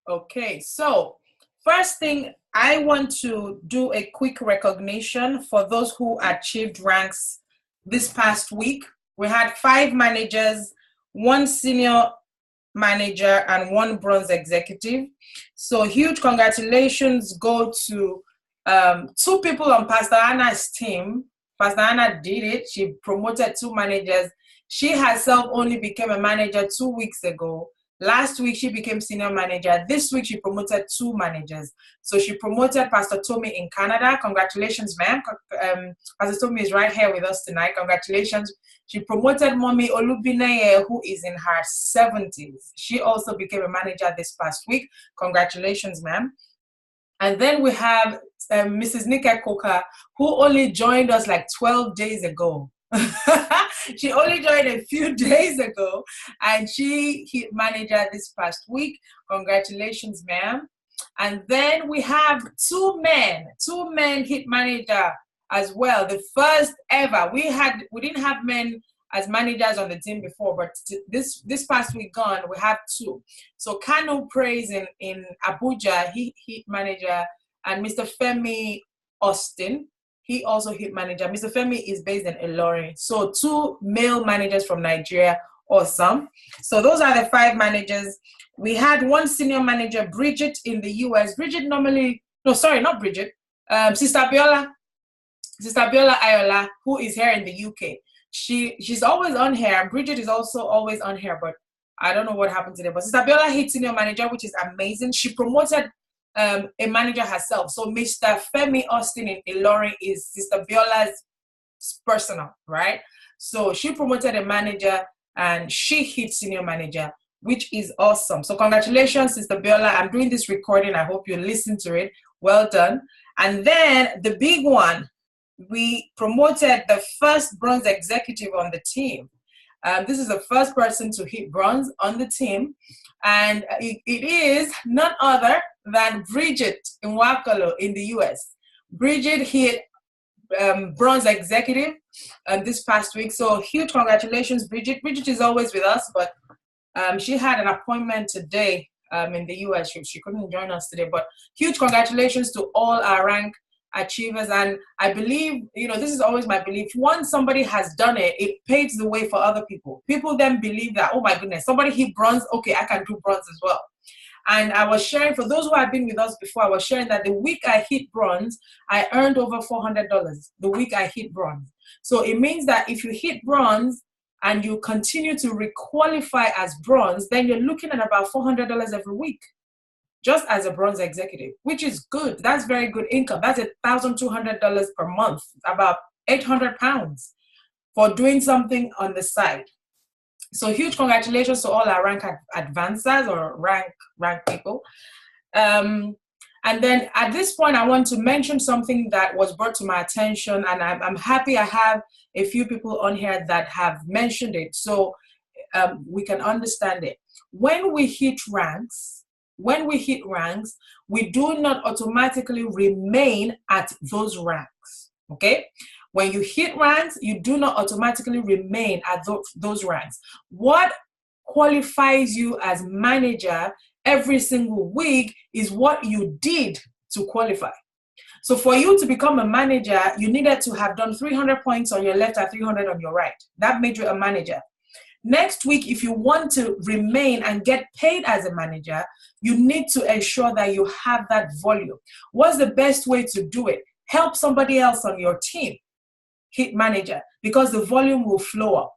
Okay, so first thing, I want to do a quick recognition for those who achieved ranks this past week. We had 5 managers, 1 senior manager, and 1 bronze executive. So huge congratulations go to 2 people on Pastor Anna's team. Pastor Anna did it. She promoted 2 managers. She herself only became a manager 2 weeks ago. Last week, she became senior manager. This week, she promoted 2 managers. So she promoted Pastor Tommy in Canada. Congratulations, ma'am. Pastor Tommy is right here with us tonight. Congratulations. She promoted Mommy Olubineye, who is in her 70s. She also became a manager this past week. Congratulations, ma'am. And then we have Mrs. Nika Koka, who only joined us like 12 days ago. She only joined a few days ago, and she hit manager this past week. Congratulations, ma'am. And then we have 2 men hit manager as well. The first ever. We didn't have men as managers on the team before, but this past week gone, we have 2. So Kanu Praise in Abuja, he hit manager, and Mr. Femi Austin, he also hit manager. Mr. Femi is based in Ilorin. So 2 male managers from Nigeria. Awesome. So those are the 5 managers. We had 1 senior manager, Bridget, in the US. Bridget normally, no, sorry, not Bridget. Sister Biola Ayola, who is here in the UK. She's always on here. Bridget is also always on here, but I don't know what happened today. But Sister Biola hit senior manager, which is amazing. She promoted a manager herself. So Mr. Femi Austin in Ilorin is Sister Biola's personal, right? So she promoted a manager and she hit senior manager, which is awesome. So congratulations, Sister Biola. I'm doing this recording. I hope you listen to it. Well done. And then the big one, we promoted the first bronze executive on the team. This is the first person to hit bronze on the team. And it is none other than Bridget in Wakalo in the US. Bridget hit bronze executive this past week. So huge congratulations, Bridget. Bridget is always with us, but she had an appointment today in the US. She couldn't join us today, but huge congratulations to all our rank achievers. And I believe, this is always my belief, once somebody has done it, it paves the way for other people. People then believe that, oh my goodness, somebody hit bronze, okay, I can do bronze as well. And I was sharing, for those who have been with us before, I was sharing that the week I hit bronze, I earned over $400 the week I hit bronze. So it means that if you hit bronze and you continue to requalify as bronze, then you're looking at about $400 every week, just as a bronze executive, which is good. That's very good income. That's $1,200 per month, about 800 pounds for doing something on the side. So huge congratulations to all our rank advancers or rank people. And then at this point, I want to mention something that was brought to my attention, and I'm happy I have a few people on here that have mentioned it, so we can understand it. When we hit ranks, we do not automatically remain at those ranks, okay? When you hit ranks, you do not automatically remain at those ranks. What qualifies you as manager every single week is what you did to qualify. So for you to become a manager, you needed to have done 300 points on your left and 300 on your right. That made you a manager. Next week, if you want to remain and get paid as a manager, you need to ensure that you have that volume. What's the best way to do it? Help somebody else on your team hit manager, because the volume will flow up.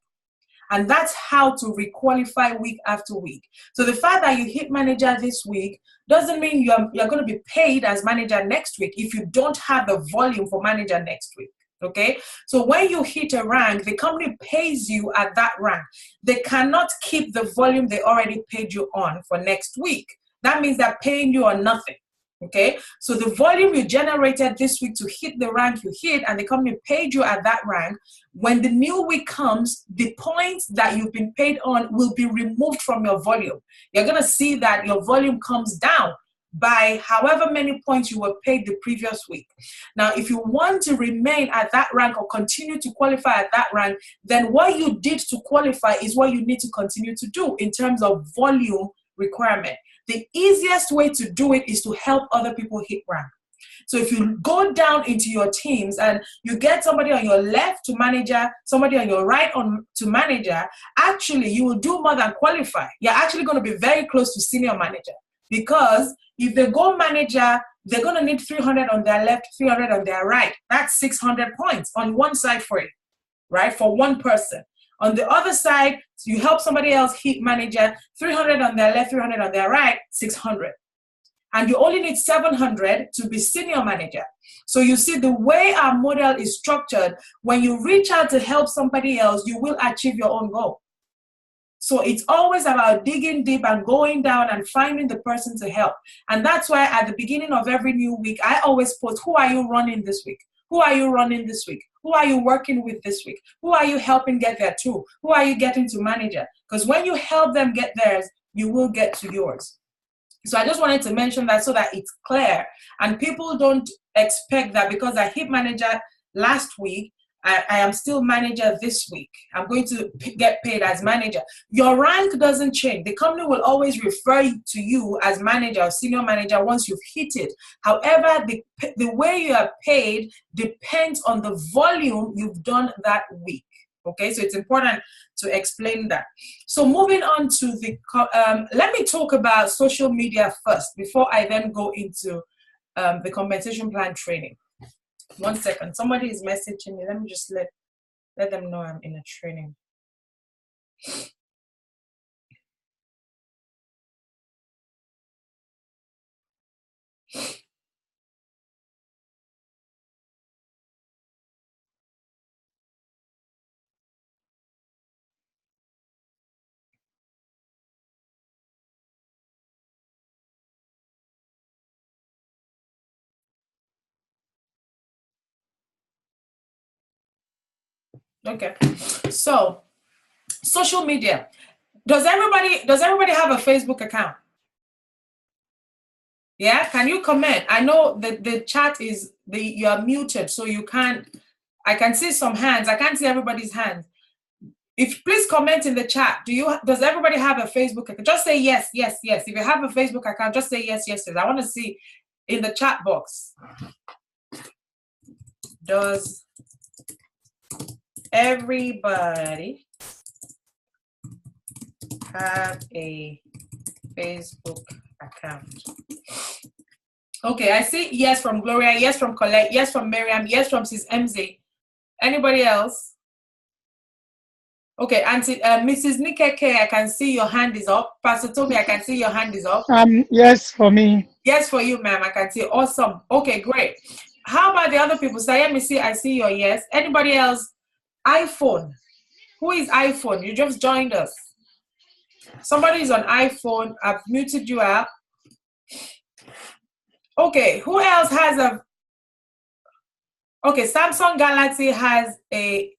And that's how to requalify week after week. So the fact that you hit manager this week doesn't mean you're going to be paid as manager next week if you don't have the volume for manager next week. Okay, so when you hit a rank, the company pays you at that rank. They cannot keep the volume they already paid you on for next week. That means they're paying you on nothing. Okay, so the volume you generated this week to hit the rank you hit, and the company paid you at that rank, when the new week comes, the points that you've been paid on will be removed from your volume. You're going to see that your volume comes down by however many points you were paid the previous week. Now, if you want to remain at that rank or continue to qualify at that rank, then what you did to qualify is what you need to continue to do in terms of volume requirement. The easiest way to do it is to help other people hit rank. So if you go down into your teams and you get somebody on your left to manager, somebody on your right to manager, actually you will do more than qualify. You're actually going to be very close to senior manager, because if they go manager, they're going to need 300 on their left, 300 on their right. That's 600 points on one side for it, right? For one person. On the other side, you help somebody else hit manager, 300 on their left, 300 on their right, 600. And you only need 700 to be senior manager. So you see, the way our model is structured, when you reach out to help somebody else, you will achieve your own goal. So it's always about digging deep and going down and finding the person to help. And that's why at the beginning of every new week, I always post, who are you running this week? Who are you running this week? Who are you working with this week? Who are you helping get there too? Who are you getting to manager? Because when you help them get theirs, you will get to yours. So I just wanted to mention that so that it's clear and people don't expect that because I hit manager last week, I am still manager this week. I'm going to get paid as manager. Your rank doesn't change. The company will always refer to you as manager or senior manager once you've hit it. However, the way you are paid depends on the volume you've done that week. Okay, so it's important to explain that. So moving on to the, let me talk about social media first before I then go into the compensation plan training. 1 second, somebody is messaging me. Let me just let them know I'm in a training. Okay, so social media. Does everybody have a Facebook account? Yeah, can you comment? I know that the chat is you are muted, so you can't. I can see some hands. I can't see everybody's hands. If please comment in the chat. Does everybody have a Facebook account? Just say yes, yes, yes. If you have a Facebook account, just say yes, yes, yes. I want to see in the chat box. Does everybody have a Facebook account? Okay, I see yes from Gloria, yes from Colette, yes from Miriam, yes from Sis MZ. Anybody else? Okay, Auntie, Mrs. Nikeke, I can see your hand is up. Pastor Toby, I can see your hand is up. Yes for me. Yes for you, ma'am. I can see. Awesome. Okay, great. How about the other people? Sayemi, I see your yes. Anybody else? iPhone. Who is iPhone? You just joined us. Somebody is on iPhone. I've muted you out. Okay, who else has a? Okay, Samsung Galaxy has a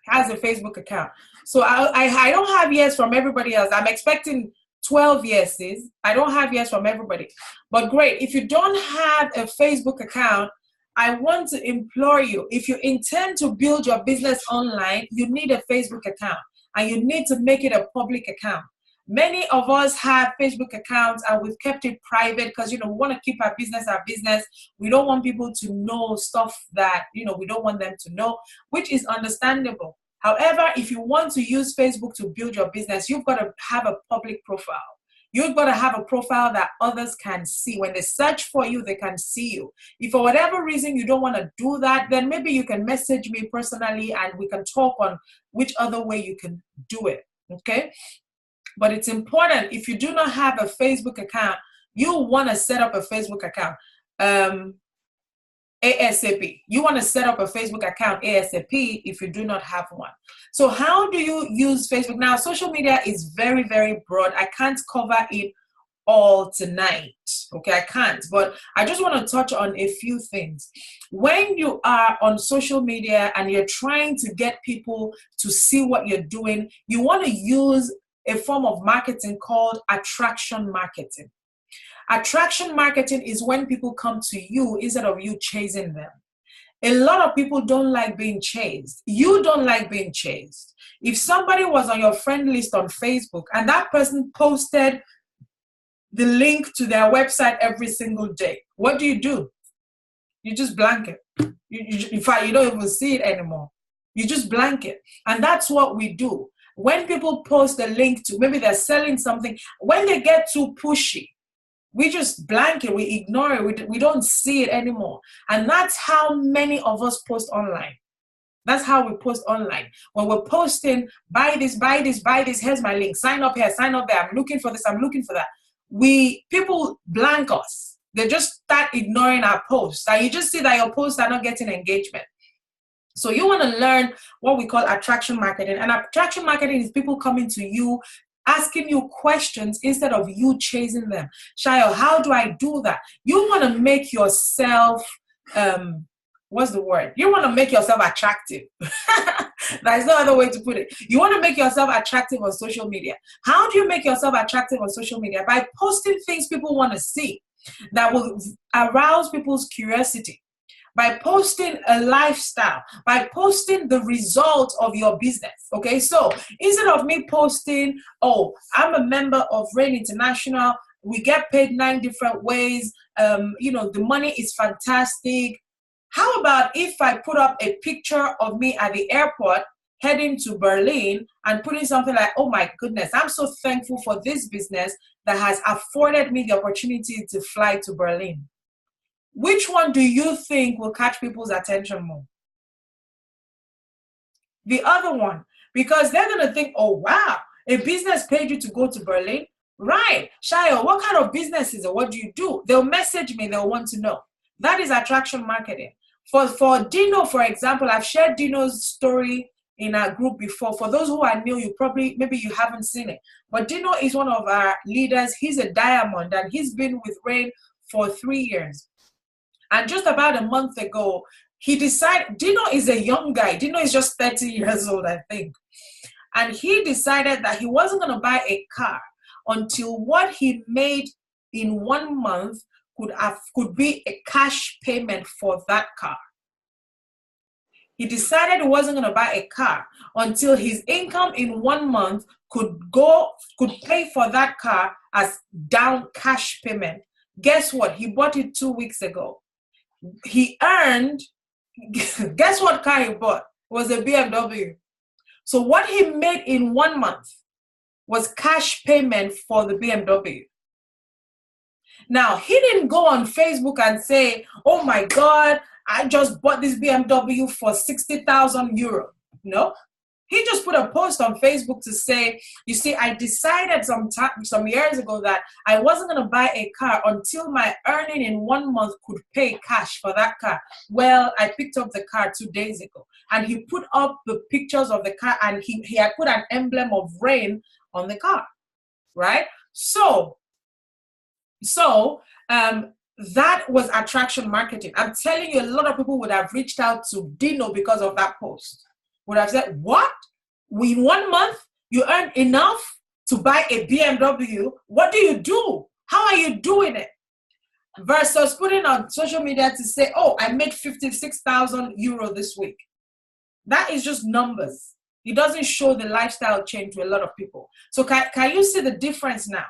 Facebook account. So I don't have yes from everybody else. I'm expecting 12 yeses. I don't have yes from everybody. But great. If you don't have a Facebook account, I want to implore you, if you intend to build your business online, you need a Facebook account and you need to make it a public account. Many of us have Facebook accounts and we've kept it private because, we want to keep our business. We don't want people to know stuff that, we don't want them to know, which is understandable. However, if you want to use Facebook to build your business, you've got to have a public profile. You've got to have a profile that others can see. When they search for you, they can see you. If for whatever reason you don't want to do that, then maybe you can message me personally and we can talk on which other way you can do it, okay? But it's important, if you do not have a Facebook account, you want to set up a Facebook account ASAP. You want to set up a Facebook account ASAP if you do not have one. So how do you use Facebook? Now, social media is very, very broad. I can't cover it all tonight. Okay, I can't. But I just want to touch on a few things. When you are on social media and you're trying to get people to see what you're doing, you want to use a form of marketing called attraction marketing. Attraction marketing is when people come to you instead of you chasing them. A lot of people don't like being chased. You don't like being chased. If somebody was on your friend list on Facebook and that person posted the link to their website every single day, what do? You just blank it. In fact, you don't even see it anymore. You just blank it. And that's what we do. When people post a link to, maybe they're selling something, when they get too pushy, we just blank it, we ignore it, we don't see it anymore. And that's how many of us post online. That's how we post online. When we're posting, buy this, buy this, buy this, here's my link, sign up here, sign up there, I'm looking for this, I'm looking for that. People blank us. They just start ignoring our posts. And you just see that your posts are not getting engagement. So you want to learn what we call attraction marketing. And attraction marketing is people coming to you, asking you questions instead of you chasing them. Shayo, how do I do that? You want to make yourself, what's the word? You want to make yourself attractive. There's no other way to put it. You want to make yourself attractive on social media. How do you make yourself attractive on social media? By posting things people want to see that will arouse people's curiosity. By posting a lifestyle, by posting the results of your business. Okay, so instead of me posting, oh, I'm a member of Rain International, we get paid 9 different ways, the money is fantastic. How about if I put up a picture of me at the airport heading to Berlin and putting something like, oh my goodness, I'm so thankful for this business that has afforded me the opportunity to fly to Berlin. Which one do you think will catch people's attention more? The other one, because they're going to think, oh, wow, a business paid you to go to Berlin? Right. Shayo, what kind of business is it? What do you do? They'll message me. They'll want to know. That is attraction marketing. For Dino, for example, I've shared Dino's story in our group before. For those who are new, maybe you haven't seen it. But Dino is one of our leaders. He's a diamond, and he's been with Rain for 3 years. And just about a month ago, he decided, Dino is a young guy. Dino is just 30 years old, I think. And he decided that he wasn't going to buy a car until what he made in 1 month could be a cash payment for that car. He decided he wasn't going to buy a car until his income in 1 month could pay for that car as down cash payment. Guess what? He bought it 2 weeks ago. He earned, guess what car he bought? It was a BMW. So what he made in 1 month was cash payment for the BMW. Now, he didn't go on Facebook and say, oh my God, I just bought this BMW for 60,000 euro. No. He just put a post on Facebook to say, you see, I decided some years ago that I wasn't going to buy a car until my earning in 1 month could pay cash for that car. Well, I picked up the car 2 days ago. And he put up the pictures of the car, and he had put an emblem of Rain on the car, right? So that was attraction marketing. I'm telling you, a lot of people would have reached out to Dino because of that post. Would have said, what? In 1 month, you earn enough to buy a BMW? What do you do? How are you doing it? Versus putting on social media to say, oh, I made 56,000 euro this week. That is just numbers. It doesn't show the lifestyle change to a lot of people. So can you see the difference now?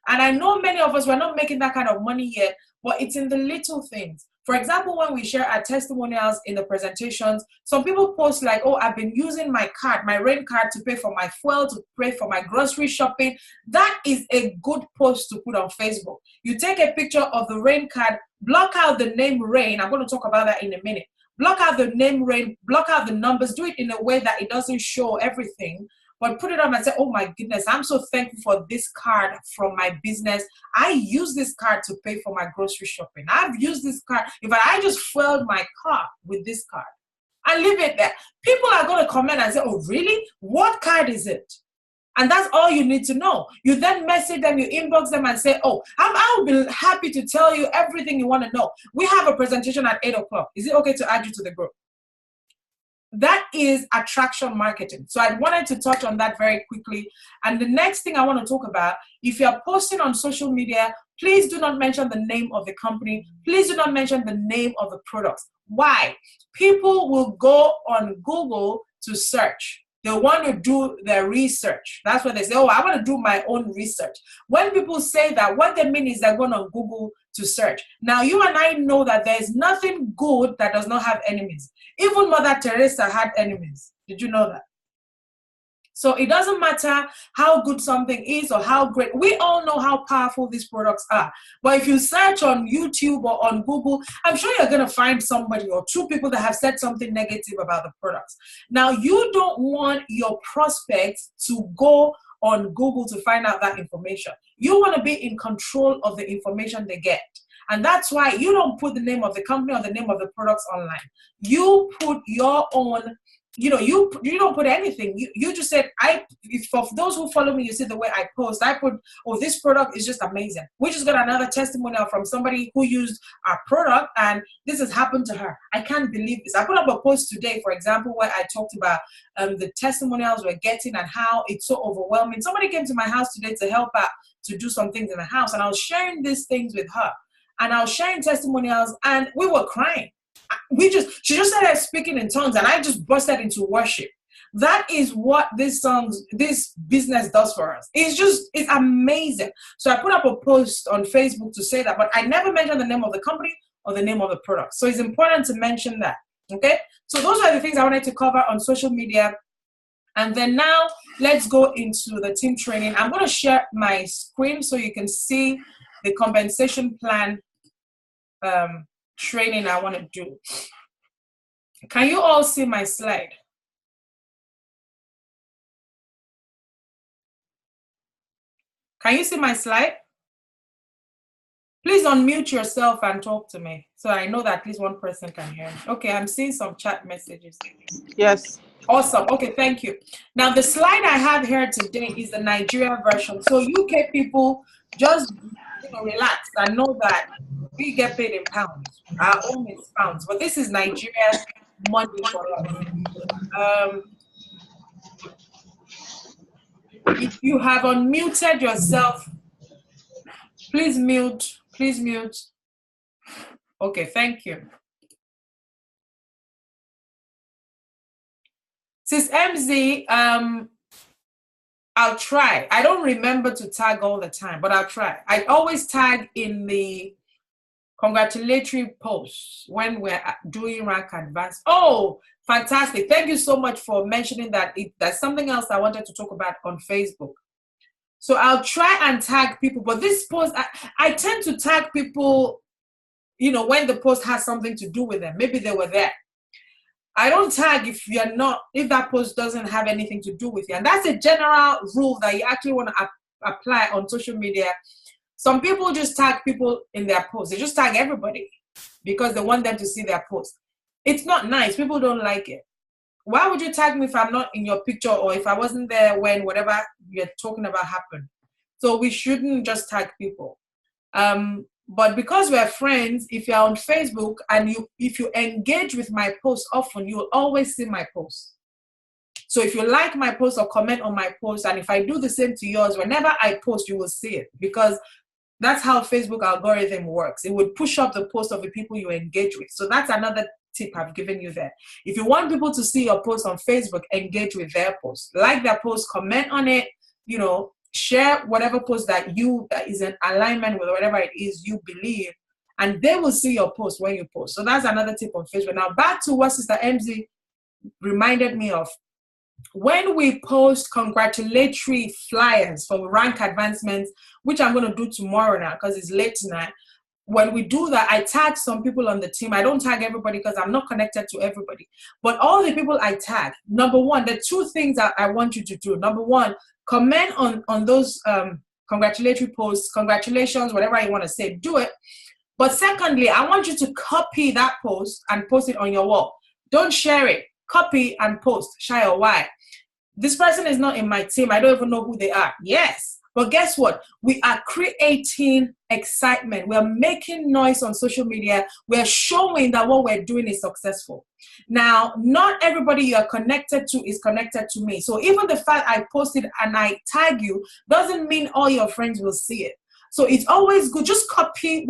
And I know many of us, we're not making that kind of money yet, but it's in the little things. For example, when we share our testimonials in the presentations, some people post like, oh, I've been using my card, my Rain card to pay for my fuel, to pay for my grocery shopping. That is a good post to put on Facebook. You take a picture of the Rain card, block out the name Rain. I'm going to talk about that in a minute. Block out the name Rain, block out the numbers, do it in a way that it doesn't show everything. But put it up and say, oh my goodness, I'm so thankful for this card from my business. I use this card to pay for my grocery shopping. I've used this card. In fact, I just fueled my car with this card. I leave it there. People are going to comment and say, oh, really? What card is it? And that's all you need to know. You then message them, you inbox them and say, oh, I'll be happy to tell you everything you want to know. We have a presentation at 8 o'clock. Is it okay to add you to the group? that is attraction marketing. So I wanted to touch on that very quickly. And the next thing I want to talk about, if you're posting on social media, please do not mention the name of the company. Please do not mention the name of the products. Why? People will go on Google to search. They want to do their research. That's what they say. Oh, I want to do my own research. When people say that, what they mean is they're going on Google to search. Now, you and I know that there's nothing good that does not have enemies. Even Mother Teresa had enemies. Did you know that? So it doesn't matter how good something is or how great. We all know how powerful these products are. But if you search on YouTube or on Google, I'm sure you're going to find somebody or two people that have said something negative about the products. Now, you don't want your prospects to go on Google to find out that information. You want to be in control of the information they get. And that's why you don't put the name of the company or the name of the products online. You put your own, you don't put anything. You just said, for those who follow me, you see the way I post, I put, oh, this product is just amazing. We just got another testimonial from somebody who used our product and this has happened to her. I can't believe this. I put up a post today, for example, where I talked about the testimonials we're getting and how it's so overwhelming. Somebody came to my house today to help out to do some things in the house, and I was sharing these things with her. And I was sharing testimonials and we were crying. She just started speaking in tongues and I just busted into worship. That is what this business does for us. It's amazing. So I put up a post on Facebook to say that, but I never mentioned the name of the company or the name of the product. So it's important to mention that. Okay. So those are the things I wanted to cover on social media. And then now let's go into the team training. I'm going to share my screen so you can see the compensation plan training I want to do. Can you all see my slide? Can you see my slide? Please unmute yourself and talk to me so I know that at least one person can hear me. Okay, I'm seeing some chat messages. Yes. Awesome. Okay, thank you. Now, the slide I have here today is the Nigeria version. So UK people, just relax and know that we get paid in pounds. Our own is pounds, but this is Nigeria's money for us. If you have unmuted yourself, please mute. Please mute. Okay, thank you. Sis MZ, I'll try. I don't remember to tag all the time, but I'll try. I always tag in the congratulatory posts when we're doing rank advance. Oh, fantastic. Thank you so much for mentioning that. That's something else I wanted to talk about on Facebook. So I'll try and tag people, but this post, I tend to tag people, when the post has something to do with them. Maybe they were there. I don't tag if that post doesn't have anything to do with you. And that's a general rule that you actually want to apply on social media. Some people just tag people in their posts. They just tag everybody because they want them to see their post. It's not nice. People don't like it. Why would you tag me if I'm not in your picture or if I wasn't there when whatever you're talking about happened? So we shouldn't just tag people. But because we're friends, if you're on Facebook and if you engage with my posts often, you will always see my posts. So if you like my post or comment on my post, and if I do the same to yours, whenever I post, you will see it, because that's how Facebook algorithm works. It would push up the post of the people you engage with. So that's another tip I've given you there. If you want people to see your post on Facebook, engage with their post. Like their post, comment on it, share whatever post that is in alignment with whatever it is you believe, and they will see your post when you post. So that's another tip on Facebook. Now back to what Sister MZ reminded me of. When we post congratulatory flyers for rank advancements, which I'm going to do tomorrow now because it's late tonight, when we do that, I tag some people on the team. I don't tag everybody because I'm not connected to everybody. But all the people I tag, number one, the two things that I want you to do. Number one, comment on those congratulatory posts, congratulations, whatever you want to say, do it. But secondly, I want you to copy that post and post it on your wall. Don't share it. Copy and post. Share. Why? This person is not in my team. I don't even know who they are. Yes. But guess what? We are creating excitement. We're making noise on social media. We're showing that what we're doing is successful. Now, not everybody you're connected to is connected to me. So even the fact I posted and I tag you doesn't mean all your friends will see it. So it's always good. Just copy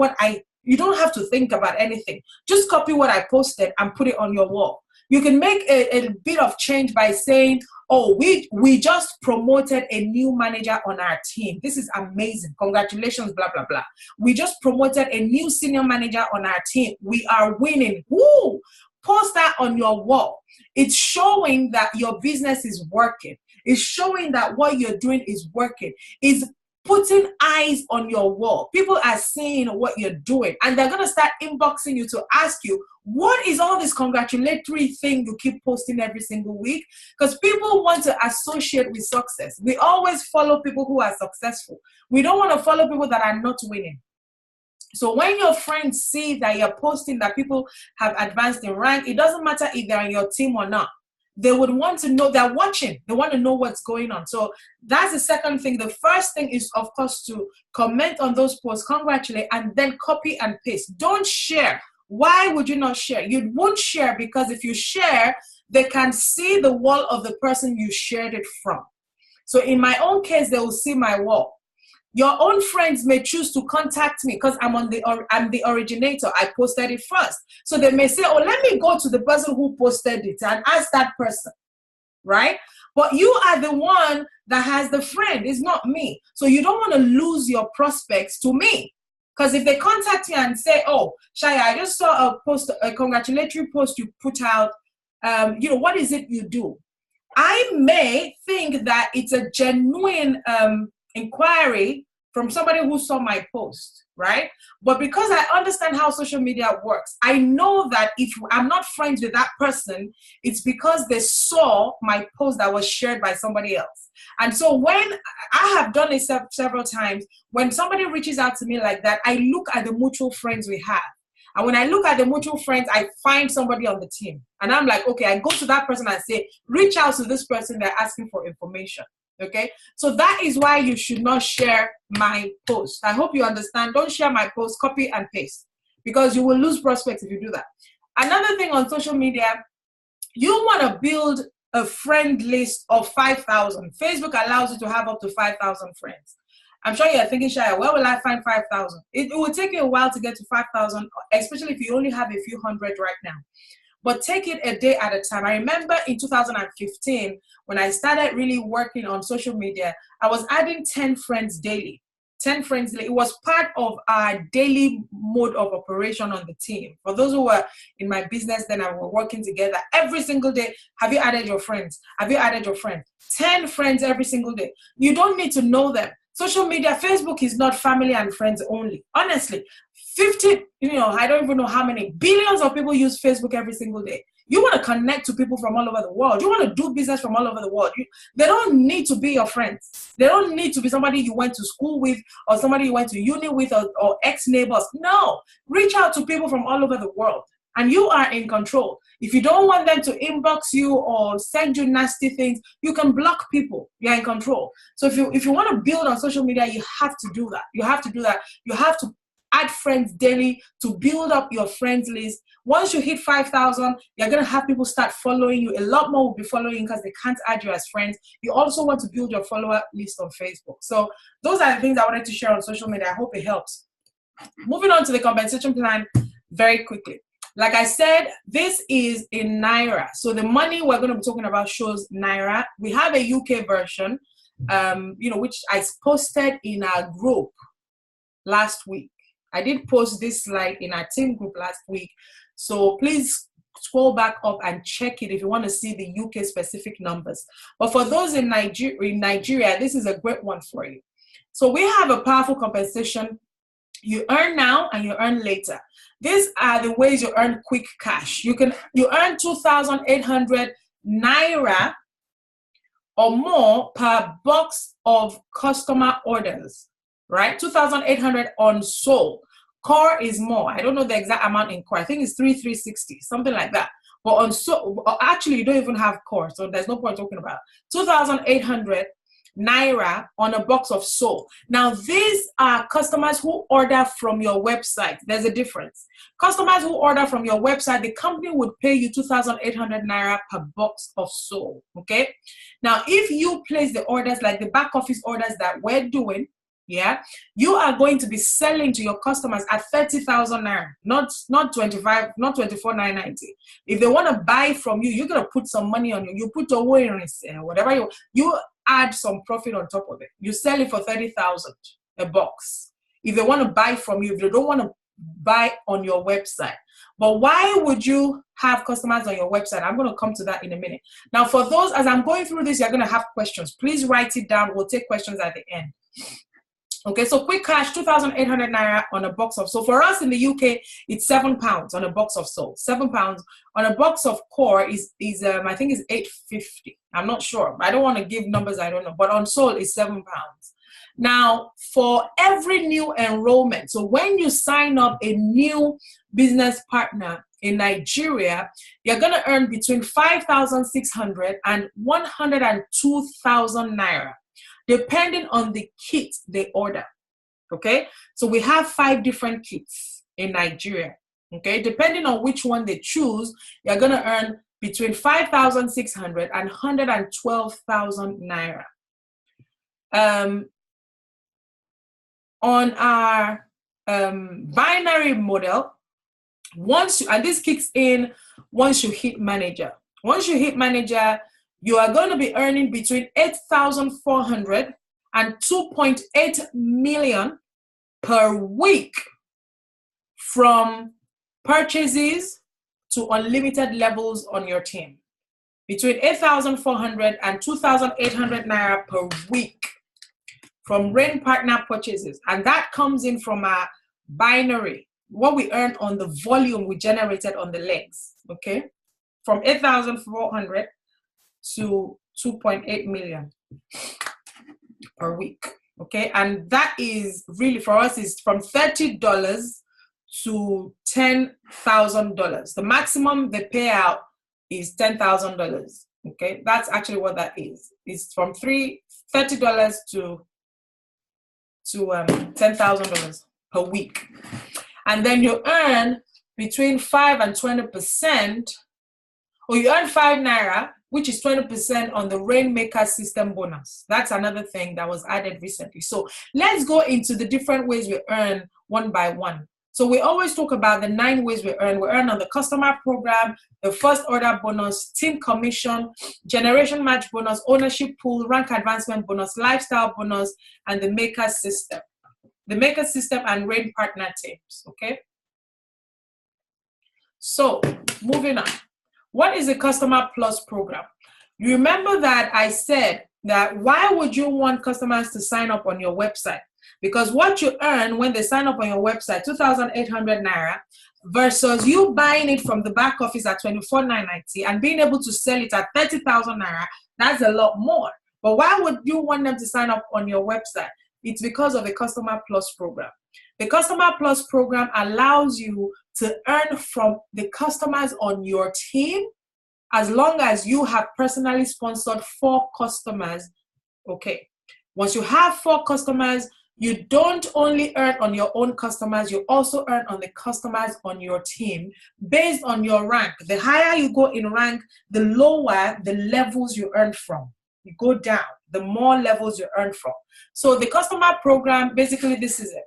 you don't have to think about anything. Just copy what I posted and put it on your wall. You can make a bit of change by saying, oh, we just promoted a new manager on our team. This is amazing. Congratulations, blah, blah, blah. We just promoted a new senior manager on our team. We are winning. Woo! Post that on your wall. It's showing that your business is working. It's showing that what you're doing is working. It's putting eyes on your wall. People are seeing what you're doing, and they're going to start inboxing you to ask you, what is all this congratulatory thing you keep posting every single week? Because people want to associate with success. We always follow people who are successful. We don't want to follow people that are not winning. So when your friends see that you're posting that people have advanced in rank, it doesn't matter if they're on your team or not. They would want to know, they're watching. They want to know what's going on. So that's the second thing. The first thing is, of course, to comment on those posts, congratulate, and then copy and paste. Don't share. Why would you not share? You won't share because if you share, they can see the wall of the person you shared it from. So in my own case, they will see my wall. Your own friends may choose to contact me because I'm the originator. I posted it first. So they may say, oh, let me go to the person who posted it and ask that person, right? But you are the one that has the friend. It's not me. So you don't want to lose your prospects to me. Because if they contact me and say, oh, Shaya, I just saw a congratulatory post you put out. What is it you do? I may think that it's a genuine inquiry from somebody who saw my post, right? But because I understand how social media works, I know that if I'm not friends with that person, it's because they saw my post that was shared by somebody else. And so when I have done it several times, when somebody reaches out to me like that, I look at the mutual friends we have. And when I look at the mutual friends, I find somebody on the team. And I'm like, okay, I go to that person and say, reach out to this person, they're asking for information. Okay, so that is why you should not share my post. I hope you understand. Don't share my post, copy and paste, because you will lose prospects if you do that. Another thing on social media, you want to build a friend list of 5,000. Facebook allows you to have up to 5,000 friends. I'm sure you're thinking, Shaya, where will I find 5,000? It will take you a while to get to 5,000, especially if you only have a few hundred right now. But take it a day at a time. I remember in 2015, when I started really working on social media, I was adding 10 friends daily. 10 friends daily. It was part of our daily mode of operation on the team. For those who were in my business then and were working together, every single day, have you added your friends? Have you added your friends? 10 friends every single day. You don't need to know them. Social media, Facebook is not family and friends only. Honestly, 50, I don't even know how many billions of people use Facebook every single day. You want to connect to people from all over the world. You want to do business from all over the world. They don't need to be your friends. They don't need to be somebody you went to school with or somebody you went to uni with or ex-neighbors. No, reach out to people from all over the world. And you are in control. If you don't want them to inbox you or send you nasty things, you can block people. You're in control. So if you want to build on social media, you have to do that. You have to do that. You have to add friends daily to build up your friends list. Once you hit 5,000, you're going to have people start following you. A lot more will be following because they can't add you as friends. You also want to build your follower list on Facebook. So those are the things I wanted to share on social media. I hope it helps. Moving on to the compensation plan very quickly. Like I said, this is in Naira. So the money we're going to be talking about shows Naira. We have a UK version, which I posted in our group last week. I did post this slide in our team group last week. So please scroll back up and check it if you want to see the UK specific numbers. But for those in Nigeria, this is a great one for you. So we have a powerful compensation. You earn now and you earn later. These are the ways you earn quick cash. You earn 2,800 Naira or more per box of customer orders, right? 2,800 on sold. Core is more. I don't know the exact amount in core. I think it's 3,360, something like that. But on actually, you don't even have core, so there's no point talking about 2,800 naira on a box of Soul. Now, these are customers who order from your website. There's a difference. Customers who order from your website, the company would pay you 2,800 naira per box of Soul. Okay. Now, if you place the orders like the back office orders that we're doing, yeah, you are going to be selling to your customers at 30,000 naira, not 25, not 24,990. If they want to buy from you, you're gonna put some money on you. You put away whatever you add some profit on top of it. You sell it for 30,000 a box. If they want to buy from you, if they don't want to buy on your website. But why would you have customers on your website? I'm going to come to that in a minute. Now, for those, as I'm going through this, you're going to have questions. Please write it down. We'll take questions at the end. Okay, so quick cash, 2,800 naira on a box of Soul. For us in the UK, it's £7 on a box of Soul. £7 on a box of Core is I think is 850. I'm not sure. I don't want to give numbers I don't know. But on Soul, it's £7. Now, for every new enrollment, so when you sign up a new business partner in Nigeria, you're going to earn between 5,600 and 102,000 naira, depending on the kit they order. Okay, so we have 5 different kits in Nigeria. Okay, depending on which one they choose, you're going to earn between 5,600 and 112,000 naira. On our binary model, and this kicks in once you hit manager. Once you hit manager, you are going to be earning between 8,400 and 2.8 million per week from purchases to unlimited levels on your team. Between 8,400 and 2,800 naira per week from RAIN partner purchases. And that comes in from our binary, what we earn on the volume we generated on the legs, okay? From 8,400 to 2.8 million per week, okay? And that is really, for us, is from $30 to $10,000. The maximum they pay out is $10,000, okay? That's actually what that is. It's from $30 to $10,000 per week. And then you earn between 5 and 20%, or you earn 5 naira, which is 20% on the Rainmaker system bonus. That's another thing that was added recently. So let's go into the different ways we earn one by one. So we always talk about the 9 ways we earn. We earn on the customer program, the first order bonus, team commission, generation match bonus, ownership pool, rank advancement bonus, lifestyle bonus, and the maker system. The maker system and RAIN partner teams, okay? So moving on. What is a Customer Plus program? You remember that I said that why would you want customers to sign up on your website? Because what you earn when they sign up on your website, 2,800 naira, versus you buying it from the back office at 24,990 and being able to sell it at 30,000 naira, that's a lot more. But why would you want them to sign up on your website? It's because of the Customer Plus program. The Customer Plus program allows you to earn from the customers on your team as long as you have personally sponsored 4 customers. Okay. Once you have 4 customers, you don't only earn on your own customers, you also earn on the customers on your team based on your rank. The higher you go in rank, the lower the levels you earn from. You go down, the more levels you earn from. So the customer program, basically this is it.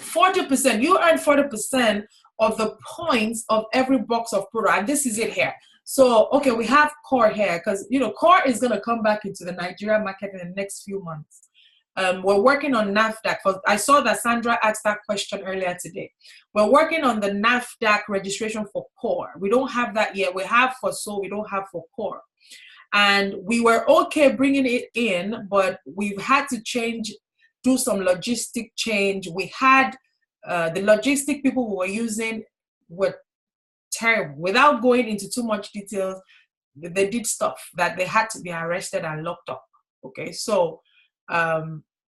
40%, you earn 40% of the points of every box of product. And this is it here. So, okay, we have Core here because, you know, Core is going to come back into the Nigeria market in the next few months. We're working on NAFDAC. I saw that Sandra asked that question earlier today. We're working on the NAFDAC registration for Core. We don't have that yet. We have for Soul, we don't have for Core. And we were okay bringing it in, but we've had to do some logistic change. We had the logistic people we were using were terrible. Without going into too much details, they did stuff that they had to be arrested and locked up. Okay, so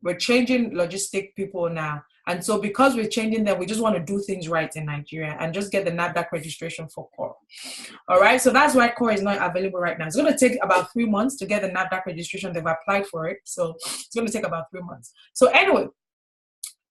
we're changing logistic people now. And so because we're changing them, we just want to do things right in Nigeria and just get the NAFDAC registration for core. All right, so that's why core is not available right now. It's going to take about 3 months to get the NAFDAC registration. They've applied for it, so it's going to take about 3 months. So anyway,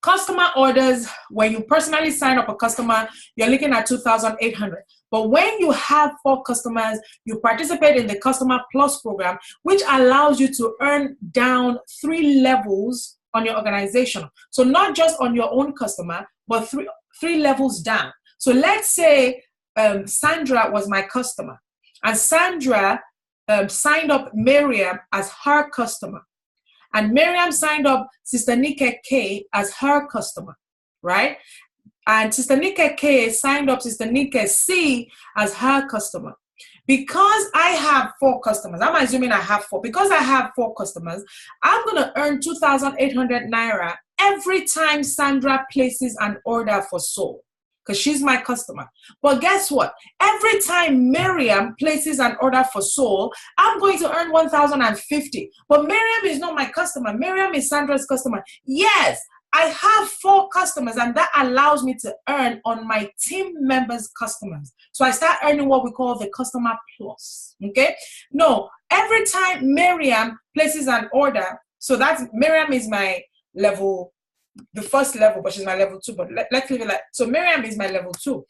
customer orders, when you personally sign up a customer, you're looking at 2,800. But when you have 4 customers, you participate in the Customer Plus program, which allows you to earn down 3 levels on your organization. So not just on your own customer, but three levels down. So let's say Sandra was my customer, and Sandra signed up Miriam as her customer. And Miriam signed up Sister Nika K as her customer, right? And Sister Nika K signed up Sister Nika C as her customer. Because I have 4 customers, I'm assuming I have 4. Because I have 4 customers, I'm going to earn 2,800 Naira every time Sandra places an order for Soul, because she's my customer. But guess what? Every time Miriam places an order for Soul, I'm going to earn 1,050. But Miriam is not my customer. Miriam is Sandra's customer. Yes, I have 4 customers, and that allows me to earn on my team members' customers. So I start earning what we call the Customer Plus, okay? No, every time Miriam places an order, so that's, Miriam is my level, the first level, but she's my level 2, but let's leave it like, so Miriam is my level 2,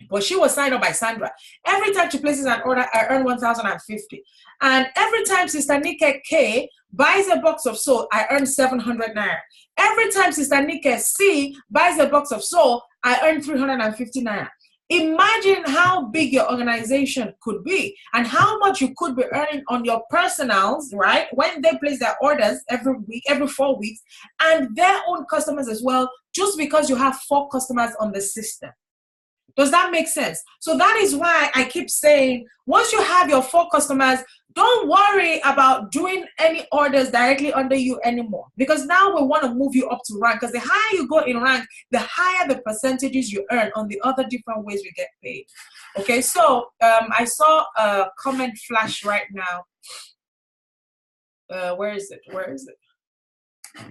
but she was signed up by Sandra. Every time she places an order, I earn 1,050. And every time Sister Nika K buys a box of Soul, I earn 700 Naira. Every time Sister Nika C buys a box of Soul, I earn 350 Naira. Imagine how big your organization could be and how much you could be earning on your personals, right? When they place their orders every week, every 4 weeks, and their own customers as well, just because you have 4 customers on the system. Does that make sense? So that is why I keep saying, once you have your 4 customers, don't worry about doing any orders directly under you anymore. Because now we want to move you up to rank. Because the higher you go in rank, the higher the percentages you earn on the other different ways we get paid. Okay, so I saw a comment flash right now. Where is it? Where is it?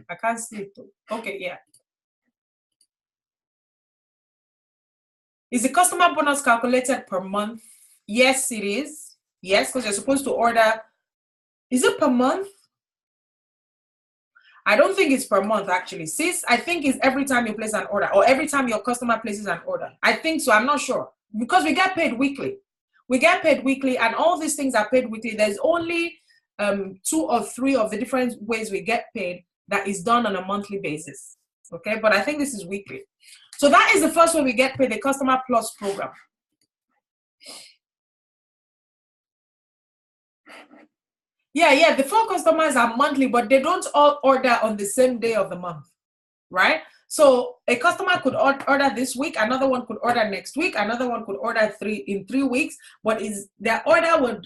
I can't see it. Okay, yeah. Is the customer bonus calculated per month? Yes, it is. Yes, because you're supposed to order. Is it per month? I don't think it's per month, actually. Sis, I think it's every time you place an order or every time your customer places an order. I think so. I'm not sure. Because we get paid weekly. We get paid weekly, and all these things are paid weekly. There's only 2 or 3 of the different ways we get paid that is done on a monthly basis. Okay, but I think this is weekly. So that is the first way we get paid, the Customer Plus program. Yeah, the 4 customers are monthly, but they don't all order on the same day of the month, right? So a customer could order this week, another one could order next week, another one could order in 3 weeks, but their order would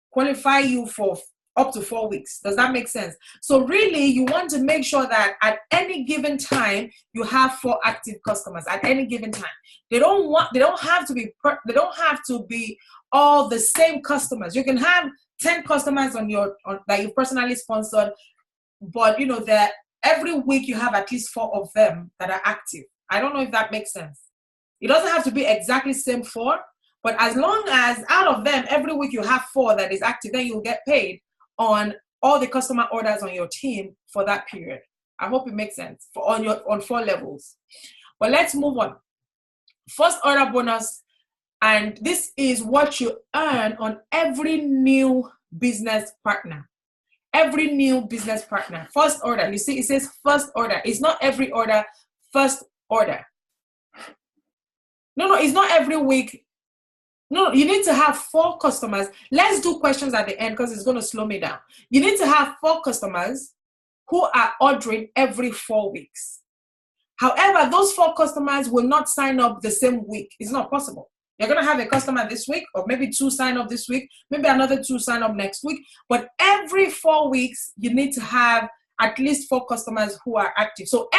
qualify you for up to 4 weeks. Does that make sense? So really, you want to make sure that at any given time you have 4 active customers at any given time. They don't have to be all the same customers. You can have 10 customers that you personally sponsored, but you know that every week you have at least 4 of them that are active. I don't know if that makes sense. It doesn't have to be exactly same 4, but as long as out of them every week you have 4 that is active, then you'll get paid on all the customer orders on your team for that period. I hope it makes sense on 4 levels. But let's move on. First order bonus, and this is what you earn on every new business partner. Every new business partner. First order. You see, it says first order. It's not every order. First order. No, it's not every week. No, you need to have 4 customers. Let's do questions at the end because it's going to slow me down. You need to have 4 customers who are ordering every 4 weeks. However, those 4 customers will not sign up the same week. It's not possible. You're going to have a customer this week, or maybe 2 sign up this week, maybe another 2 sign up next week. But every 4 weeks, you need to have at least 4 customers who are active. So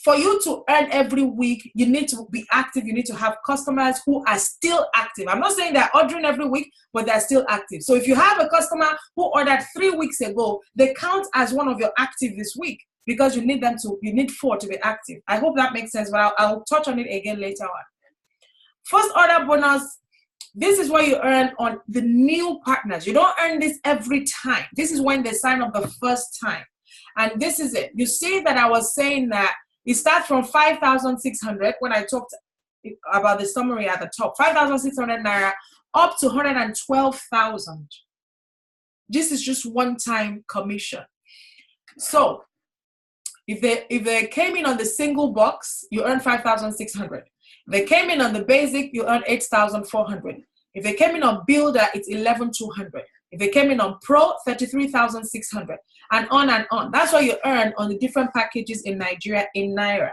for you to earn every week, you need to be active. You need to have customers who are still active. I'm not saying they're ordering every week, but they're still active. So if you have a customer who ordered 3 weeks ago, they count as one of your active this week. because you need 4 to be active. I hope that makes sense, but I'll touch on it again later on. First order bonus, this is what you earn on the new partners. You don't earn this every time. This is when they sign up the first time. And this is it. You see that I was saying that it starts from 5,600 when I talked about the summary at the top. 5,600 Naira up to 112,000. This is just one-time commission. So if they came in on the single box, you earn 5,600. If they came in on the basic, you earn 8,400. If they came in on builder, it's 11,200. If they came in on pro, 33,600, and on and on. That's what you earn on the different packages in Nigeria in Naira.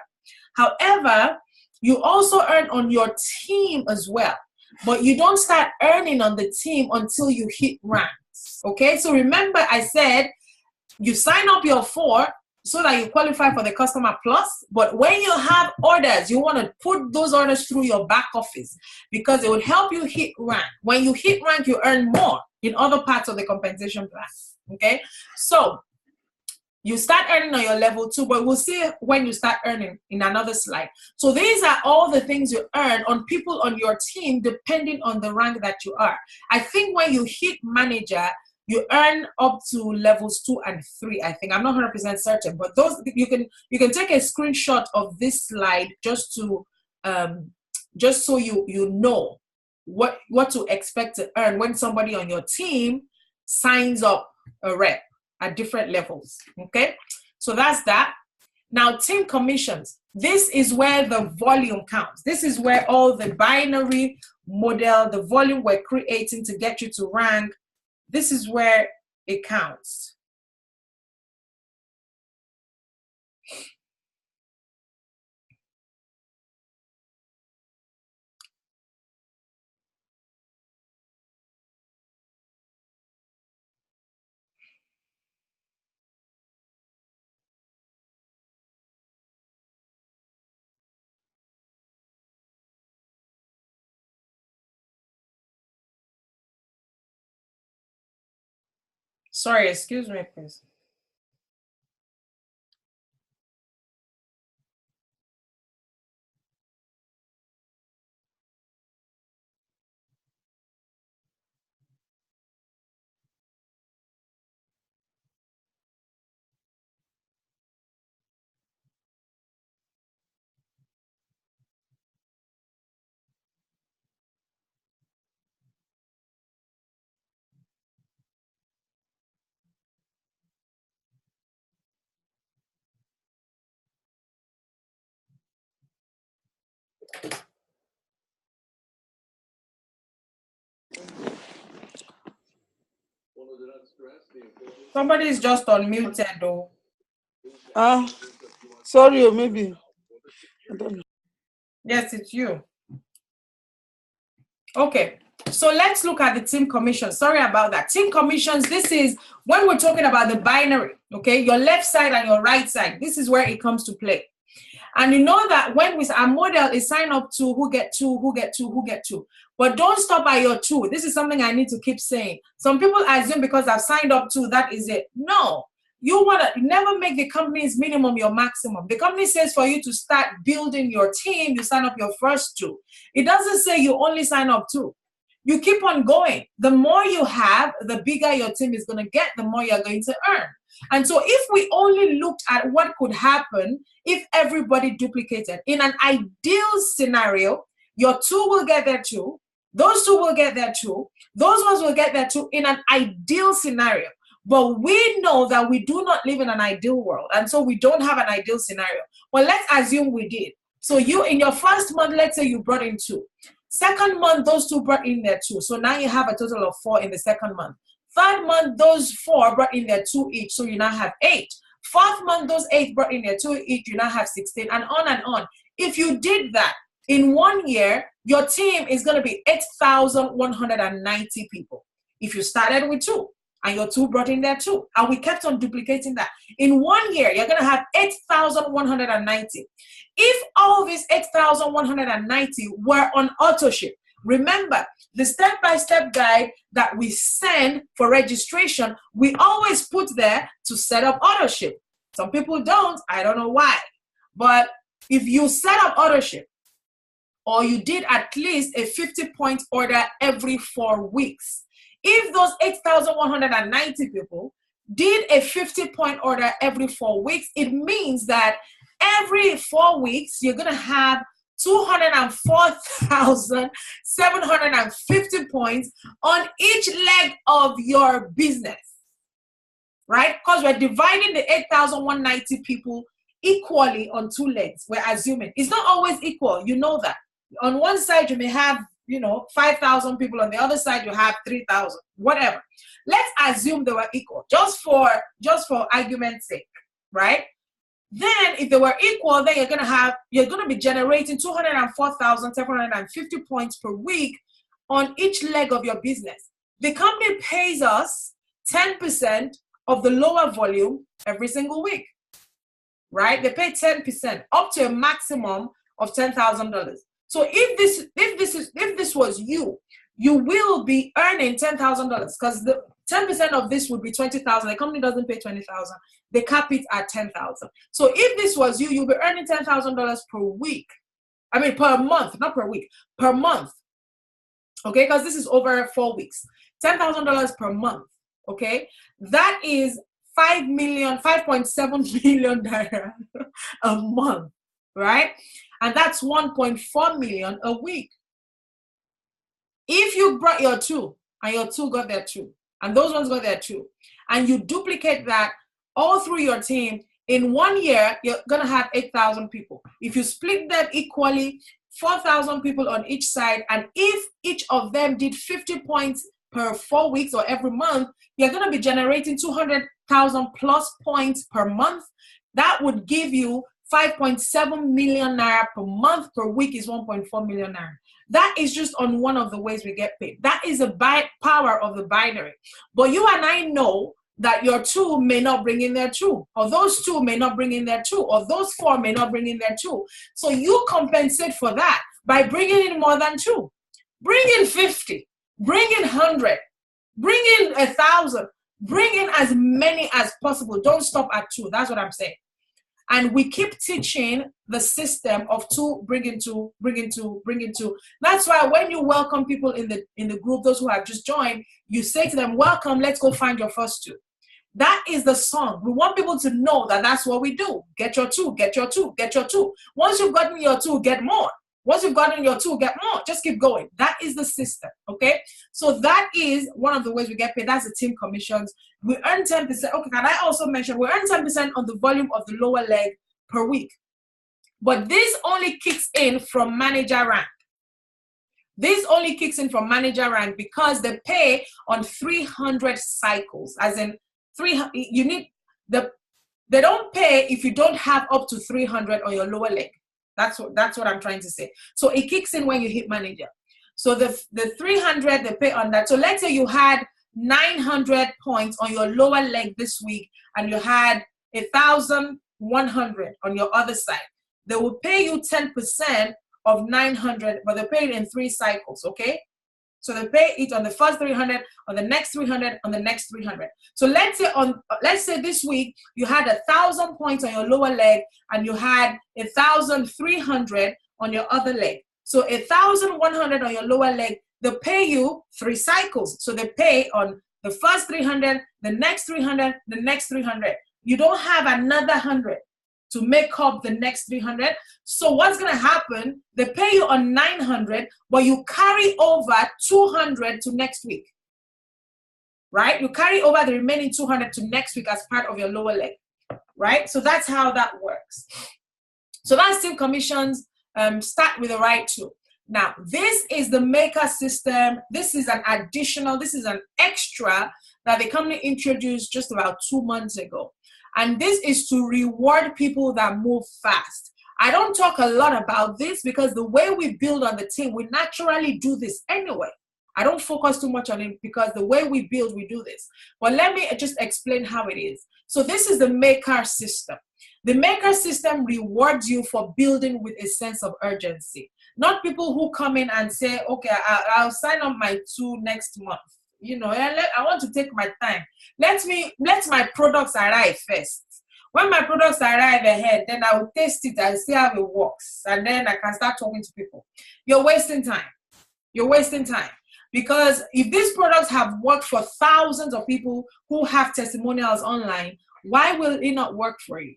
However, you also earn on your team as well, but you don't start earning on the team until you hit ranks. Okay, so remember I said you sign up your 4 so that you qualify for the customer plus, but when you have orders, you want to put those orders through your back office because it will help you hit rank. When you hit rank, you earn more in other parts of the compensation plan. Okay, so you start earning on your level 2, but we'll see when you start earning in another slide. So these are all the things you earn on people on your team depending on the rank that you are. I think when you hit manager, you earn up to levels 2 and 3, I think. I'm not 100% certain, but those you can take a screenshot of this slide just to just so you know what to expect to earn when somebody on your team signs up a rep at different levels. Okay, so that's that. Now, team commissions. This is where the volume counts. This is where all the binary model, the volume we're creating to get you to rank, this is where it counts. Sorry, excuse me, please. Somebody is just unmuted though. Sorry, maybe. I don't know. Yes, it's you. Okay, so let's look at the team commissions. Sorry about that. Team commissions, this is when we're talking about the binary, okay? Your left side and your right side. This is where it comes to play. And you know that when our model is sign up to who get 2, who get 2, who get 2. But don't stop by your 2. This is something I need to keep saying. Some people assume because I've signed up to, that is it. No. You want to never make the company's minimum your maximum. The company says for you to start building your team, you sign up your first 2. It doesn't say you only sign up 2. You keep on going. The more you have, the bigger your team is going to get, the more you're going to earn. And so if we only looked at what could happen if everybody duplicated, in an ideal scenario, your 2 will get their 2, those 2 will get their 2, those ones will get their 2 in an ideal scenario. But we know that we do not live in an ideal world, and so we don't have an ideal scenario. Well, let's assume we did. So you, in your first month, let's say you brought in 2. Second month, those 2 brought in their 2. So now you have a total of 4 in the second month. Third month, those 4 brought in their 2 each, so you now have 8. Fourth month, those 8 brought in their 2 each, you now have 16, and on and on. If you did that in 1 year, your team is going to be 8,190 people. If you started with 2 and your 2 brought in their 2, and we kept on duplicating that, in 1 year, you're going to have 8,190. If all these 8,190 were on autoship, remember, the step-by-step guide that we send for registration, we always put there to set up autoship. Some people don't. I don't know why. But if you set up ownership, or you did at least a 50-point order every 4 weeks, if those 8,190 people did a 50-point order every 4 weeks, it means that every 4 weeks, you're going to have 204,750 points on each leg of your business, right? Because we're dividing the 8,190 people equally on 2 legs. We're assuming. It's not always equal. You know that. On one side, you may have, 5,000 people. On the other side, you have 3,000, whatever. Let's assume they were equal, just for argument's sake, right? Then if they were equal, then you're going to be generating 204,750 points per week on each leg of your business. The company pays us 10% of the lower volume every single week, right? They pay 10% up to a maximum of $10,000. So if this was you will be earning $10,000, because the 10% of this would be 20,000. The company doesn't pay 20,000. They cap it at 10,000. So if this was you, you'll be earning $10,000 per week. I mean, per month, not per week, per month. Okay, because this is over 4 weeks. $10,000 per month. Okay, that is 5.7 million a month, right? And that's 1.4 million a week. If you brought your 2 and your 2 got their 2 and those ones got their 2 and you duplicate that all through your team, in 1 year, you're going to have 8,000 people. If you split them equally, 4,000 people on each side, and if each of them did 50 points per 4 weeks or every month, you're going to be generating 200,000 plus points per month. That would give you 5.7 million naira per month. Per week is 1.4 million naira. That is just on one of the ways we get paid. That is the power of the binary. But you and I know that your 2 may not bring in their 2, or those 2 may not bring in their 2, or those 4 may not bring in their 2. So you compensate for that by bringing in more than 2. Bring in 50, bring in 100, bring in 1,000, bring in as many as possible. Don't stop at 2. That's what I'm saying. And we keep teaching the system of 2, bring in 2, bring in 2, bring in 2. That's why when you welcome people in the group, those who have just joined, you say to them, welcome, let's go find your first 2. That is the song. We want people to know that that's what we do. Get your 2, get your 2, get your 2. Once you've gotten your 2, get more. Once you've gotten your 2, get more. Just keep going. That is the system, okay? So that is one of the ways we get paid. That's the team commissions. We earn 10%. Okay, can I also mention, we earn 10% on the volume of the lower leg per week. But this only kicks in from manager rank. This only kicks in from manager rank because they pay on 300 cycles, as in they don't pay if you don't have up to 300 on your lower leg. That's what I'm trying to say. So it kicks in when you hit manager. So the 300 they pay on that. So let's say you had 900 points on your lower leg this week and you had 1,100 on your other side. They will pay you 10% of 900, but they pay it in 3 cycles, okay? So they pay it on the first 300, on the next 300, on the next 300. So let's say this week you had 1,000 points on your lower leg and you had 1,300 on your other leg. So 1,100 on your lower leg, they pay you 3 cycles. So they pay on the first 300, the next 300, the next 300. You don't have another 100 to make up the next 300. So what's going to happen, they pay you on 900, but you carry over 200 to next week, right? You carry over the remaining 200 to next week as part of your lower leg, right? So that's how that works. So that's team commissions. Start with the right tool. Now, this is the maker system. This is an additional, this is an extra that the company introduced just about 2 months ago. And this is to reward people that move fast. I don't talk a lot about this because the way we build on the team, we naturally do this anyway. I don't focus too much on it because the way we build, we do this. But let me just explain how it is. So this is the maker system. The maker system rewards you for building with a sense of urgency. Not people who come in and say, okay, I'll sign up my 2 next month. You know, I want to take my time. Let my products arrive first. When my products arrive ahead, then I will taste it and see how it works. And then I can start talking to people. You're wasting time. You're wasting time. Because if these products have worked for thousands of people who have testimonials online, why will it not work for you?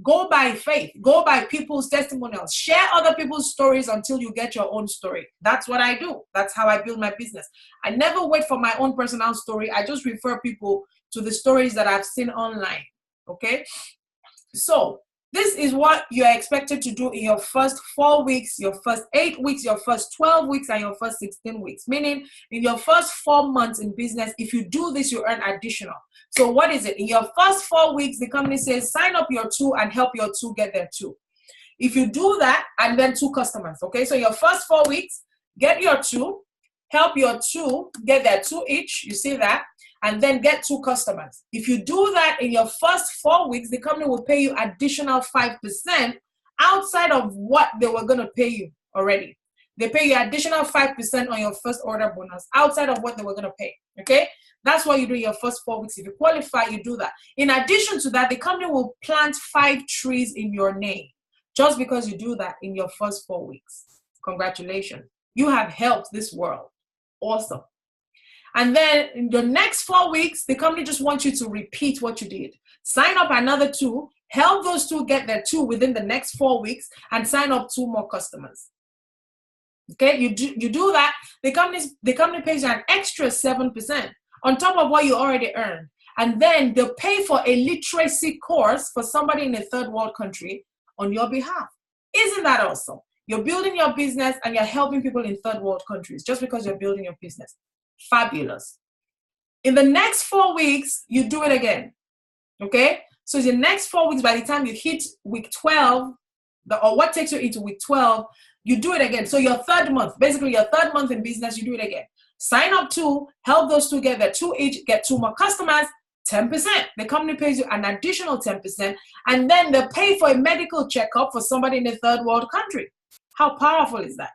Go by faith. Go by people's testimonials. Share other people's stories until you get your own story. That's what I do. That's how I build my business. I never wait for my own personal story. I just refer people to the stories that I've seen online. Okay? So this is what you're expected to do in your first 4 weeks, your first 8 weeks, your first 12 weeks, and your first 16 weeks. Meaning, in your first 4 months in business, if you do this, you earn additional. So what is it? In your first 4 weeks, the company says, sign up your 2 and help your 2 get their 2. If you do that, and then 2 customers, okay? So your first 4 weeks, get your 2, help your 2 get their 2 each, you see that? And then get 2 customers. If you do that in your first 4 weeks, the company will pay you additional 5% outside of what they were going to pay you already. They pay you additional 5% on your first order bonus outside of what they were going to pay. Okay? That's what you do in your first 4 weeks. If you qualify, you do that. In addition to that, the company will plant 5 trees in your name just because you do that in your first 4 weeks. Congratulations. You have helped this world. Awesome. And then in the next 4 weeks, the company just wants you to repeat what you did. Sign up another 2, help those 2 get their 2 within the next 4 weeks, and sign up 2 more customers. Okay, you do that, the company pays you an extra 7% on top of what you already earned. And then they'll pay for a literacy course for somebody in a third world country on your behalf. Isn't that awesome? You're building your business and you're helping people in third world countries just because you're building your business. Fabulous. In the next 4 weeks, you do it again. Okay? So the next 4 weeks, by the time you hit week 12, or what takes you into week 12, you do it again. So your third month, basically your third month in business, you do it again. Sign up 2, help those 2 get their 2 each, get 2 more customers, 10%. The company pays you an additional 10%, and then they pay for a medical checkup for somebody in a third world country. How powerful is that?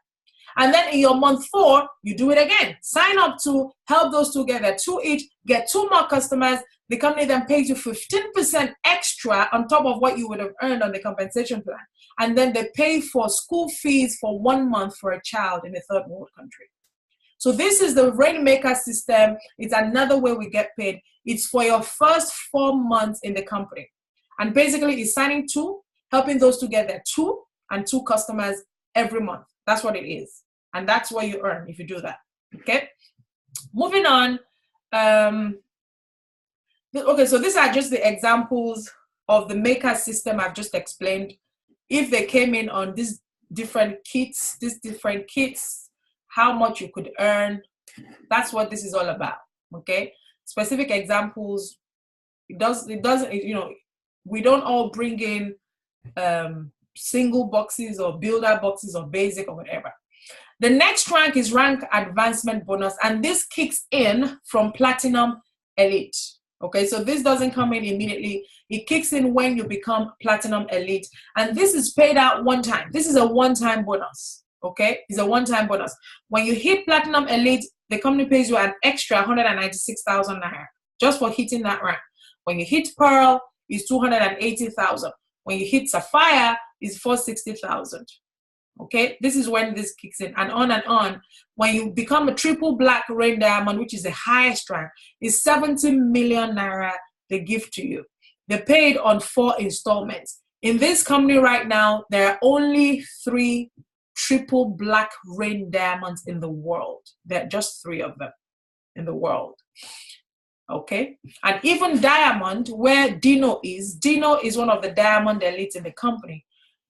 And then in your month 4, you do it again. Sign up 2, help those 2 get their 2 each, get 2 more customers. The company then pays you 15% extra on top of what you would have earned on the compensation plan. And then they pay for school fees for 1 month for a child in a third world country. So this is the Rainmaker system. It's another way we get paid. It's for your first 4 months in the company. And basically it's signing 2, helping those 2 get their 2 and 2 customers every month. That's what it is. And that's what you earn if you do that. Okay? Moving on. Okay, so these are just the examples of the maker system I've just explained. If they came in on these different kits, how much you could earn, that's what this is all about. Okay? Specific examples. It doesn't, you know, we don't all bring in single boxes or builder boxes or basic or whatever. The next rank is rank advancement bonus, and this kicks in from platinum elite. Okay, so this doesn't come in immediately. It kicks in when you become platinum elite, and this is paid out one time. This is a one-time bonus. Okay, it's a one-time bonus. When you hit platinum elite, the company pays you an extra 196,000 naira just for hitting that rank. When you hit pearl, it's 280,000. When you hit sapphire, it's 460,000. Okay, this is when this kicks in, and on and on. When you become a triple black rain diamond, which is the highest rank, is 70 million naira they give to you. They're paid on 4 installments. In this company right now, there are only 3 triple black rain diamonds in the world. There are just 3 of them in the world. Okay, and even diamond, where Dino is one of the diamond elites in the company.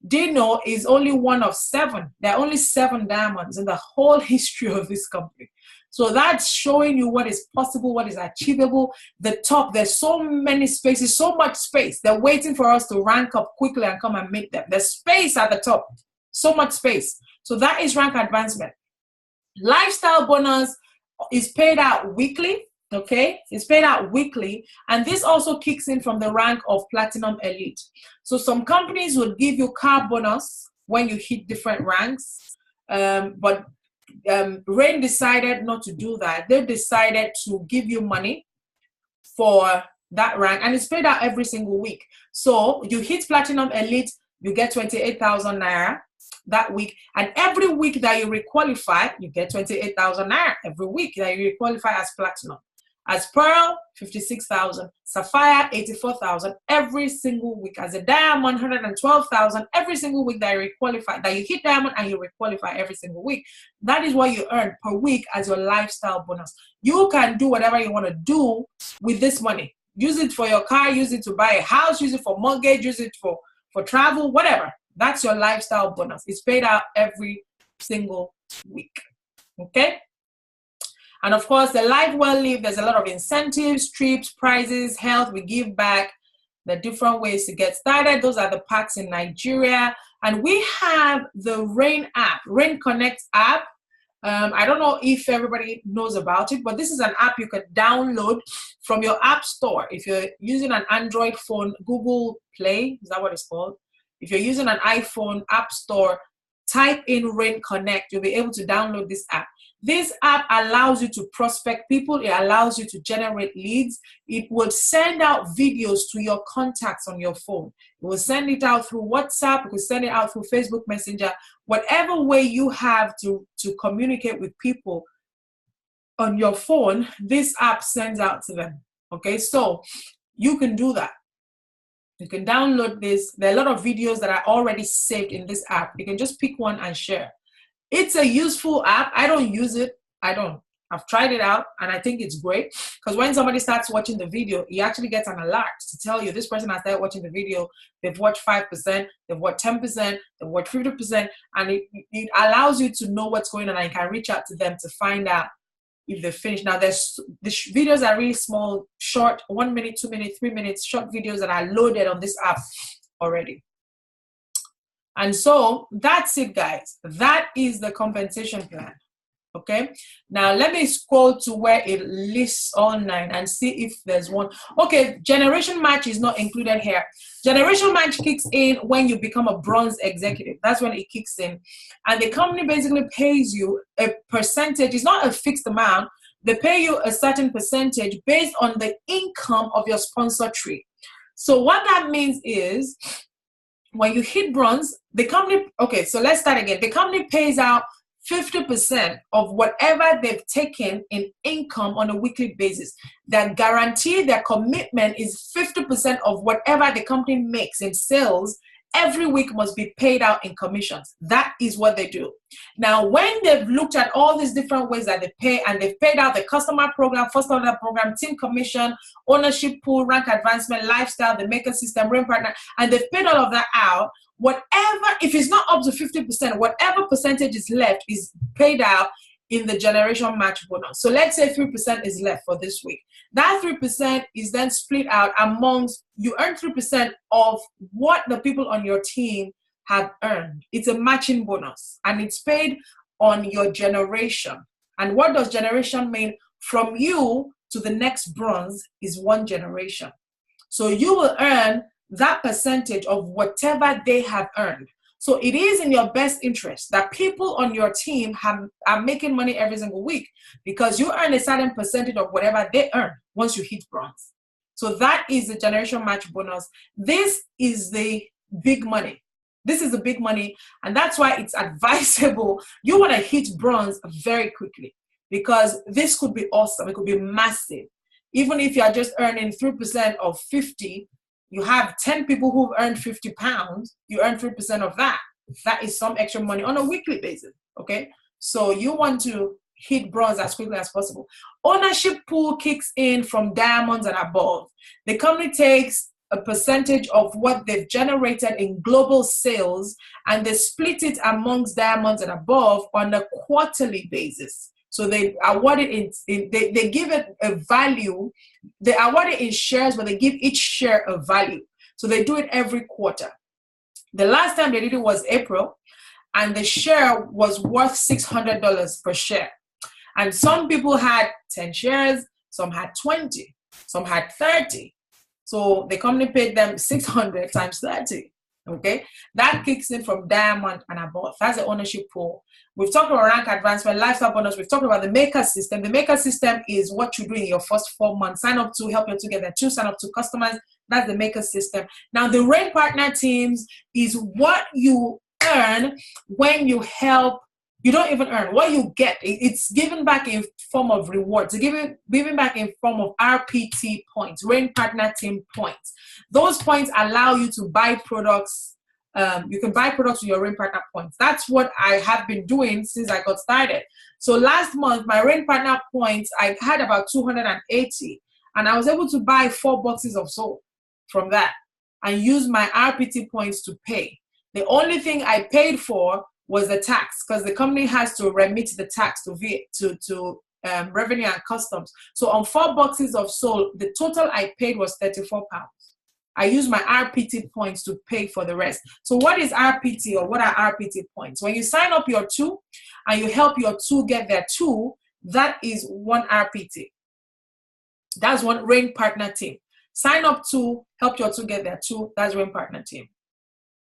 Dino is only one of 7. There are only 7 diamonds in the whole history of this company. So that's showing you what is possible, what is achievable. The top, there's so many spaces, so much space. They're waiting for us to rank up quickly and come and meet them. There's space at the top, so much space. So that is rank advancement. Lifestyle bonus is paid out weekly. Okay, it's paid out weekly, and this also kicks in from the rank of platinum elite. So some companies will give you car bonus when you hit different ranks, but Rain decided not to do that. They decided to give you money for that rank, and it's paid out every single week. So you hit Platinum Elite, you get 28,000 naira that week, and every week that you requalify, you get 28,000 naira every week that you requalify as Platinum. As Pearl, 56,000. Sapphire, 84,000 every single week. As a Diamond, 112,000 every single week that you requalify, that you hit Diamond and you requalify every single week. That is what you earn per week as your lifestyle bonus. You can do whatever you want to do with this money. Use it for your car, use it to buy a house, use it for mortgage, use it for travel, whatever. That's your lifestyle bonus. It's paid out every single week. Okay? And of course, the Life Well Lived, there's a lot of incentives, trips, prizes, health, we give back, the different ways to get started. Those are the packs in Nigeria. And we have the Rain app, Rain Connect app. I don't know if everybody knows about it, but this is an app you can download from your app store. If you're using an Android phone, Google Play, is that what it's called? If you're using an iPhone app store, type in Rain Connect. You'll be able to download this app. This app allows you to prospect people. It allows you to generate leads. It will send out videos to your contacts on your phone. It will send it out through WhatsApp. It will send it out through Facebook Messenger. Whatever way you have to communicate with people on your phone, this app sends out to them. Okay, so you can do that. You can download this. There are a lot of videos that are already saved in this app. You can just pick one and share. It's a useful app. I don't use it. I've tried it out and I think it's great because when somebody starts watching the video, he actually gets an alert to tell you this person has started watching the video. They've watched 5%, they've watched 10%, they've watched 50%, and it allows you to know what's going on and you can reach out to them to find out if they're finished. Now, the videos are really small, short, 1 minute, 2 minutes, 3 minutes, short videos that are loaded on this app already. And so that's it, guys. That is the compensation plan. Okay. Now let me scroll to where it lists all 9 and see if there's one. Okay, generation match is not included here. Generation match kicks in when you become a bronze executive. That's when it kicks in. And the company basically pays you a percentage. It's not a fixed amount. They pay you a certain percentage based on the income of your sponsor tree. So what that means is when you hit bronze, the company, okay, so let's start again. The company pays out 50% of whatever they've taken in income on a weekly basis. Their guarantee, their commitment is 50% of whatever the company makes in sales every week must be paid out in commissions. That is what they do. Now, when they've looked at all these different ways that they pay, and they've paid out the customer program, first order program, team commission, ownership pool, rank advancement, lifestyle, the maker system, rain partner, and they've paid all of that out, whatever, if it's not up to 50%, whatever percentage is left is paid out in the generation match bonus. So let's say 3% is left for this week. That 3% is then split out amongst, you earn 3% of what the people on your team have earned. It's a matching bonus and it's paid on your generation. And what does generation mean? From you to the next bronze is 1 generation. So you will earn that percentage of whatever they have earned. So it is in your best interest that people on your team are making money every single week because you earn a certain percentage of whatever they earn once you hit bronze. So that is the generation match bonus. This is the big money. This is the big money, and that's why it's advisable. You want to hit bronze very quickly because this could be awesome. It could be massive. Even if you are just earning 3% of 50, you have 10 people who've earned 50 pounds, you earn 3% of that. That is some extra money on a weekly basis, okay? So you want to hit bronze as quickly as possible. Ownership pool kicks in from diamonds and above. The company takes a percentage of what they've generated in global sales and they split it amongst diamonds and above on a quarterly basis. So they award it they give it a value. They award it in shares, but they give each share a value. So they do it every quarter. The last time they did it was April, and the share was worth $600 per share. And some people had 10 shares, some had 20, some had 30. So the company paid them 600 times 30. Okay, that kicks in from diamond and above. That's the ownership pool. We've talked about rank advancement, lifestyle bonus. We've talked about the maker system. The maker system is what you do in your first 4 months. Sign up to help you together. To sign up to customers. That's the maker system. Now, the rain partner teams is what you earn when you help. You don't even earn what you get. It's given back in form of rewards. It's given back in form of RPT points, rain partner team points. Those points allow you to buy products. You can buy products with your rain partner points. That's what I have been doing since I got started. So last month, my rain partner points, I had about 280, and I was able to buy 4 boxes of soap from that and use my RPT points to pay. The only thing I paid for was the tax, because the company has to remit the tax to revenue and customs. So on 4 boxes of soap, the total I paid was £34. I use my RPT points to pay for the rest. So what is RPT, or what are RPT points? When you sign up your 2 and you help your 2 get their 2, that is 1 RPT. That's one rain partner team. Sign up to help your 2 get their 2, that's rain partner team.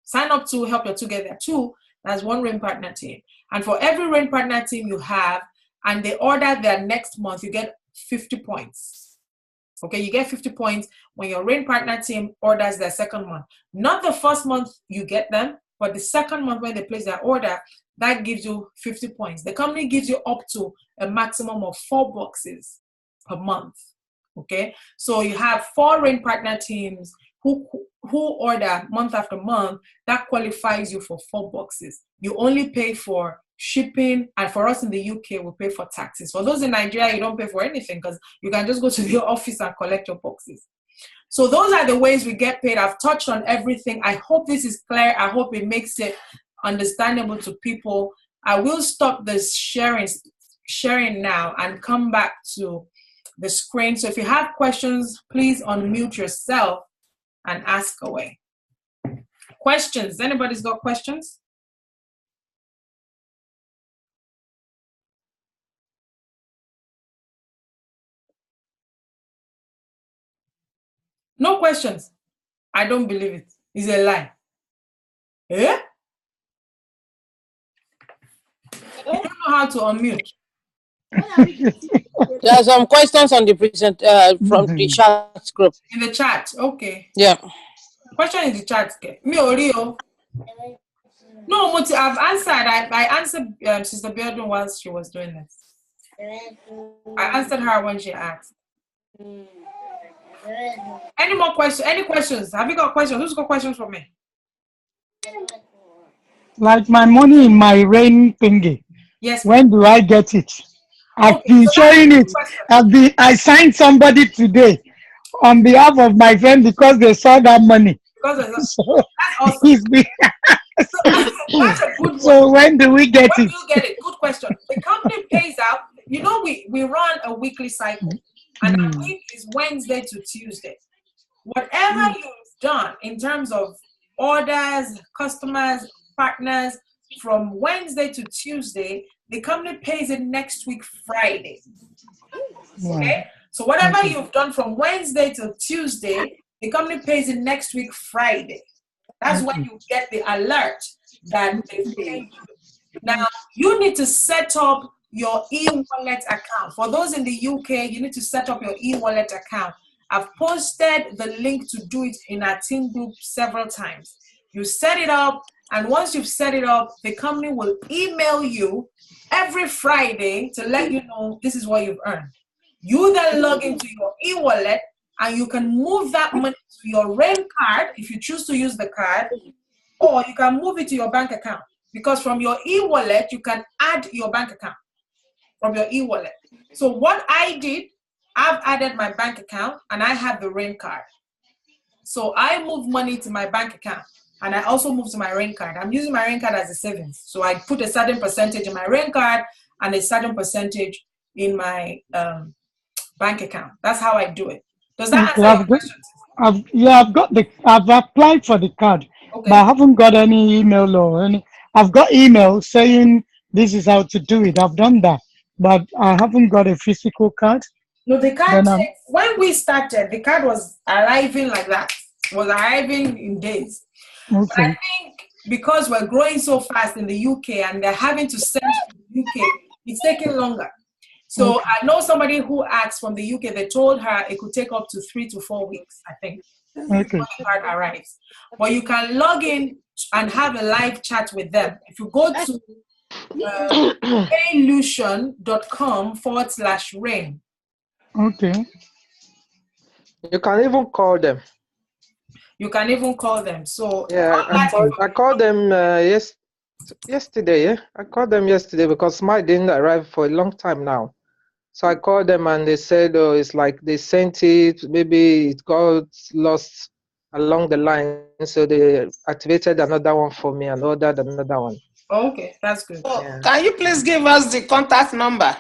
Sign up to help your 2 get their 2, that's 1 rain partner team. And for every rain partner team you have, and they order their next month, you get 50 points. Okay, you get 50 points when your rain partner team orders their second month. Not the first month you get them, but the second month when they place their order, that gives you 50 points. The company gives you up to a maximum of 4 boxes per month. Okay, so you have 4 rain partner teams who order month after month. That qualifies you for 4 boxes. You only pay for shipping, and for us in the UK, we pay for taxes. For those in Nigeria, you don't pay for anything, because you can just go to the office and collect your boxes. So those are the ways we get paid. I've touched on everything. I hope this is clear. I hope it makes it understandable to people. I will stop this sharing now and come back to the screen. So if you have questions, please unmute yourself and ask away. Questions? Anybody's got questions? No questions. I don't believe it. It's a lie. Eh? You don't know how to unmute. There are some questions on the from the chat group. In the chat, okay. Yeah. Question in the chat. Me or Rio? No, Moti, I've answered. I answered Sister Beardon while she was doing this. I answered her when she asked. Any more questions? Any questions? Have you got questions? Who's got questions for me? Like my money in my rain thingy. Yes. When do I get it? I've been showing it. I signed somebody today on behalf of my friend because they saw that money. That's awesome. That's a good one. So when do we get it? When do you get it? Good question. The company pays out. You know, we run a weekly cycle, and our week is Wednesday to Tuesday. Whatever you've done in terms of orders, customers, partners, from Wednesday to Tuesday, the company pays it next week Friday. Okay? So whatever you've done from Wednesday to Tuesday, the company pays it next week Friday. That's when you get the alert that they paid you. Now, you need to set up your e-wallet account. For those in the UK, you need to set up your e-wallet account. I've posted the link to do it in our team group several times. You set it up, and once you've set it up, the company will email you every Friday to let you know this is what you've earned. You then log into your e-wallet, and you can move that money to your RAIN card if you choose to use the card, or you can move it to your bank account, because from your e-wallet, you can add your bank account from your e-wallet. So what I did, I've added my bank account, and I have the RAIN card. So I move money to my bank account, and I also move to my RAIN card. I'm using my RAIN card as a savings. So I put a certain percentage in my RAIN card and a certain percentage in my bank account. That's how I do it. Does that answer your questions? I've applied for the card, okay, but I haven't got any email or any. I've got email saying this is how to do it. I've done that, but I haven't got a physical card. No, the card takes, when we started, the card was arriving like that. It was arriving in days. But I Okay. think because we're growing so fast in the UK and they're having to send to the UK, it's taking longer. So Okay. I know somebody who asked from the UK, they told her it could take up to 3 to 4 weeks, I think, Okay. before the card arrives. But you can log in and have a live chat with them. If you go to paylution.com/rain. Okay. You can even call them. You can even call them. So Yeah, I called them yesterday. Yeah, I called them yesterday because mine didn't arrive for a long time now. So I called them and they said, oh, it's like they sent it, maybe it got lost along the line. So they activated another one for me and ordered another one. Okay, that's good. Yeah. Can you please give us the contact number?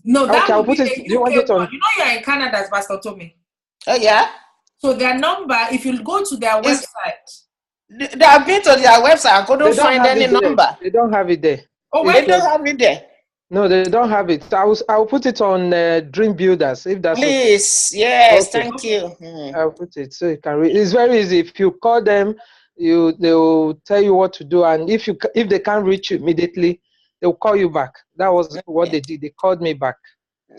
No, that Okay, I'll would be put it. a Do you want UK it on? one. You know you're in Canada, as Pastor told me. Oh, yeah? So their number, if you go to their Is- website. They have been to their website. I couldn't find any number. They don't have it there. Oh, They don't have it there. No, they don't have it. I'll put it on DreamBuilders if that's Please, yes, okay. thank you. I'll put it so you can read. It's very easy. If you call them, they'll tell you what to do, and if they can't reach you immediately, they'll call you back. That was what they did. They called me back.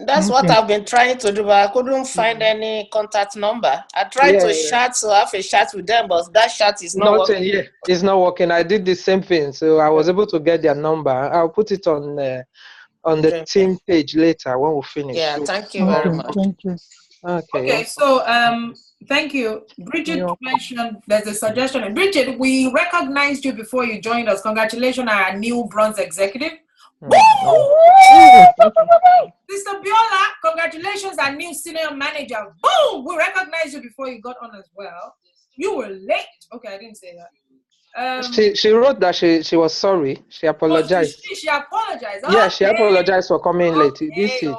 That's what I've been trying to do, but I couldn't find any contact number. I tried to have a chat with them, but that chat is not working. Yeah, it's not working. I did the same thing, so I was able to get their number. I'll put it on the team page later when we finish. Yeah, thank you very much. Thank you. Okay, so thank you. Bridget mentioned there's a suggestion. Bridget, we recognized you before you joined us. Congratulations, our new bronze executive. Sister Biola, congratulations, our new senior manager. Boom! We recognized you before you got on as well. You were late. Okay, I didn't say that. She wrote that she was sorry. She apologized. She apologized. Yeah, she apologized for coming late. Okay.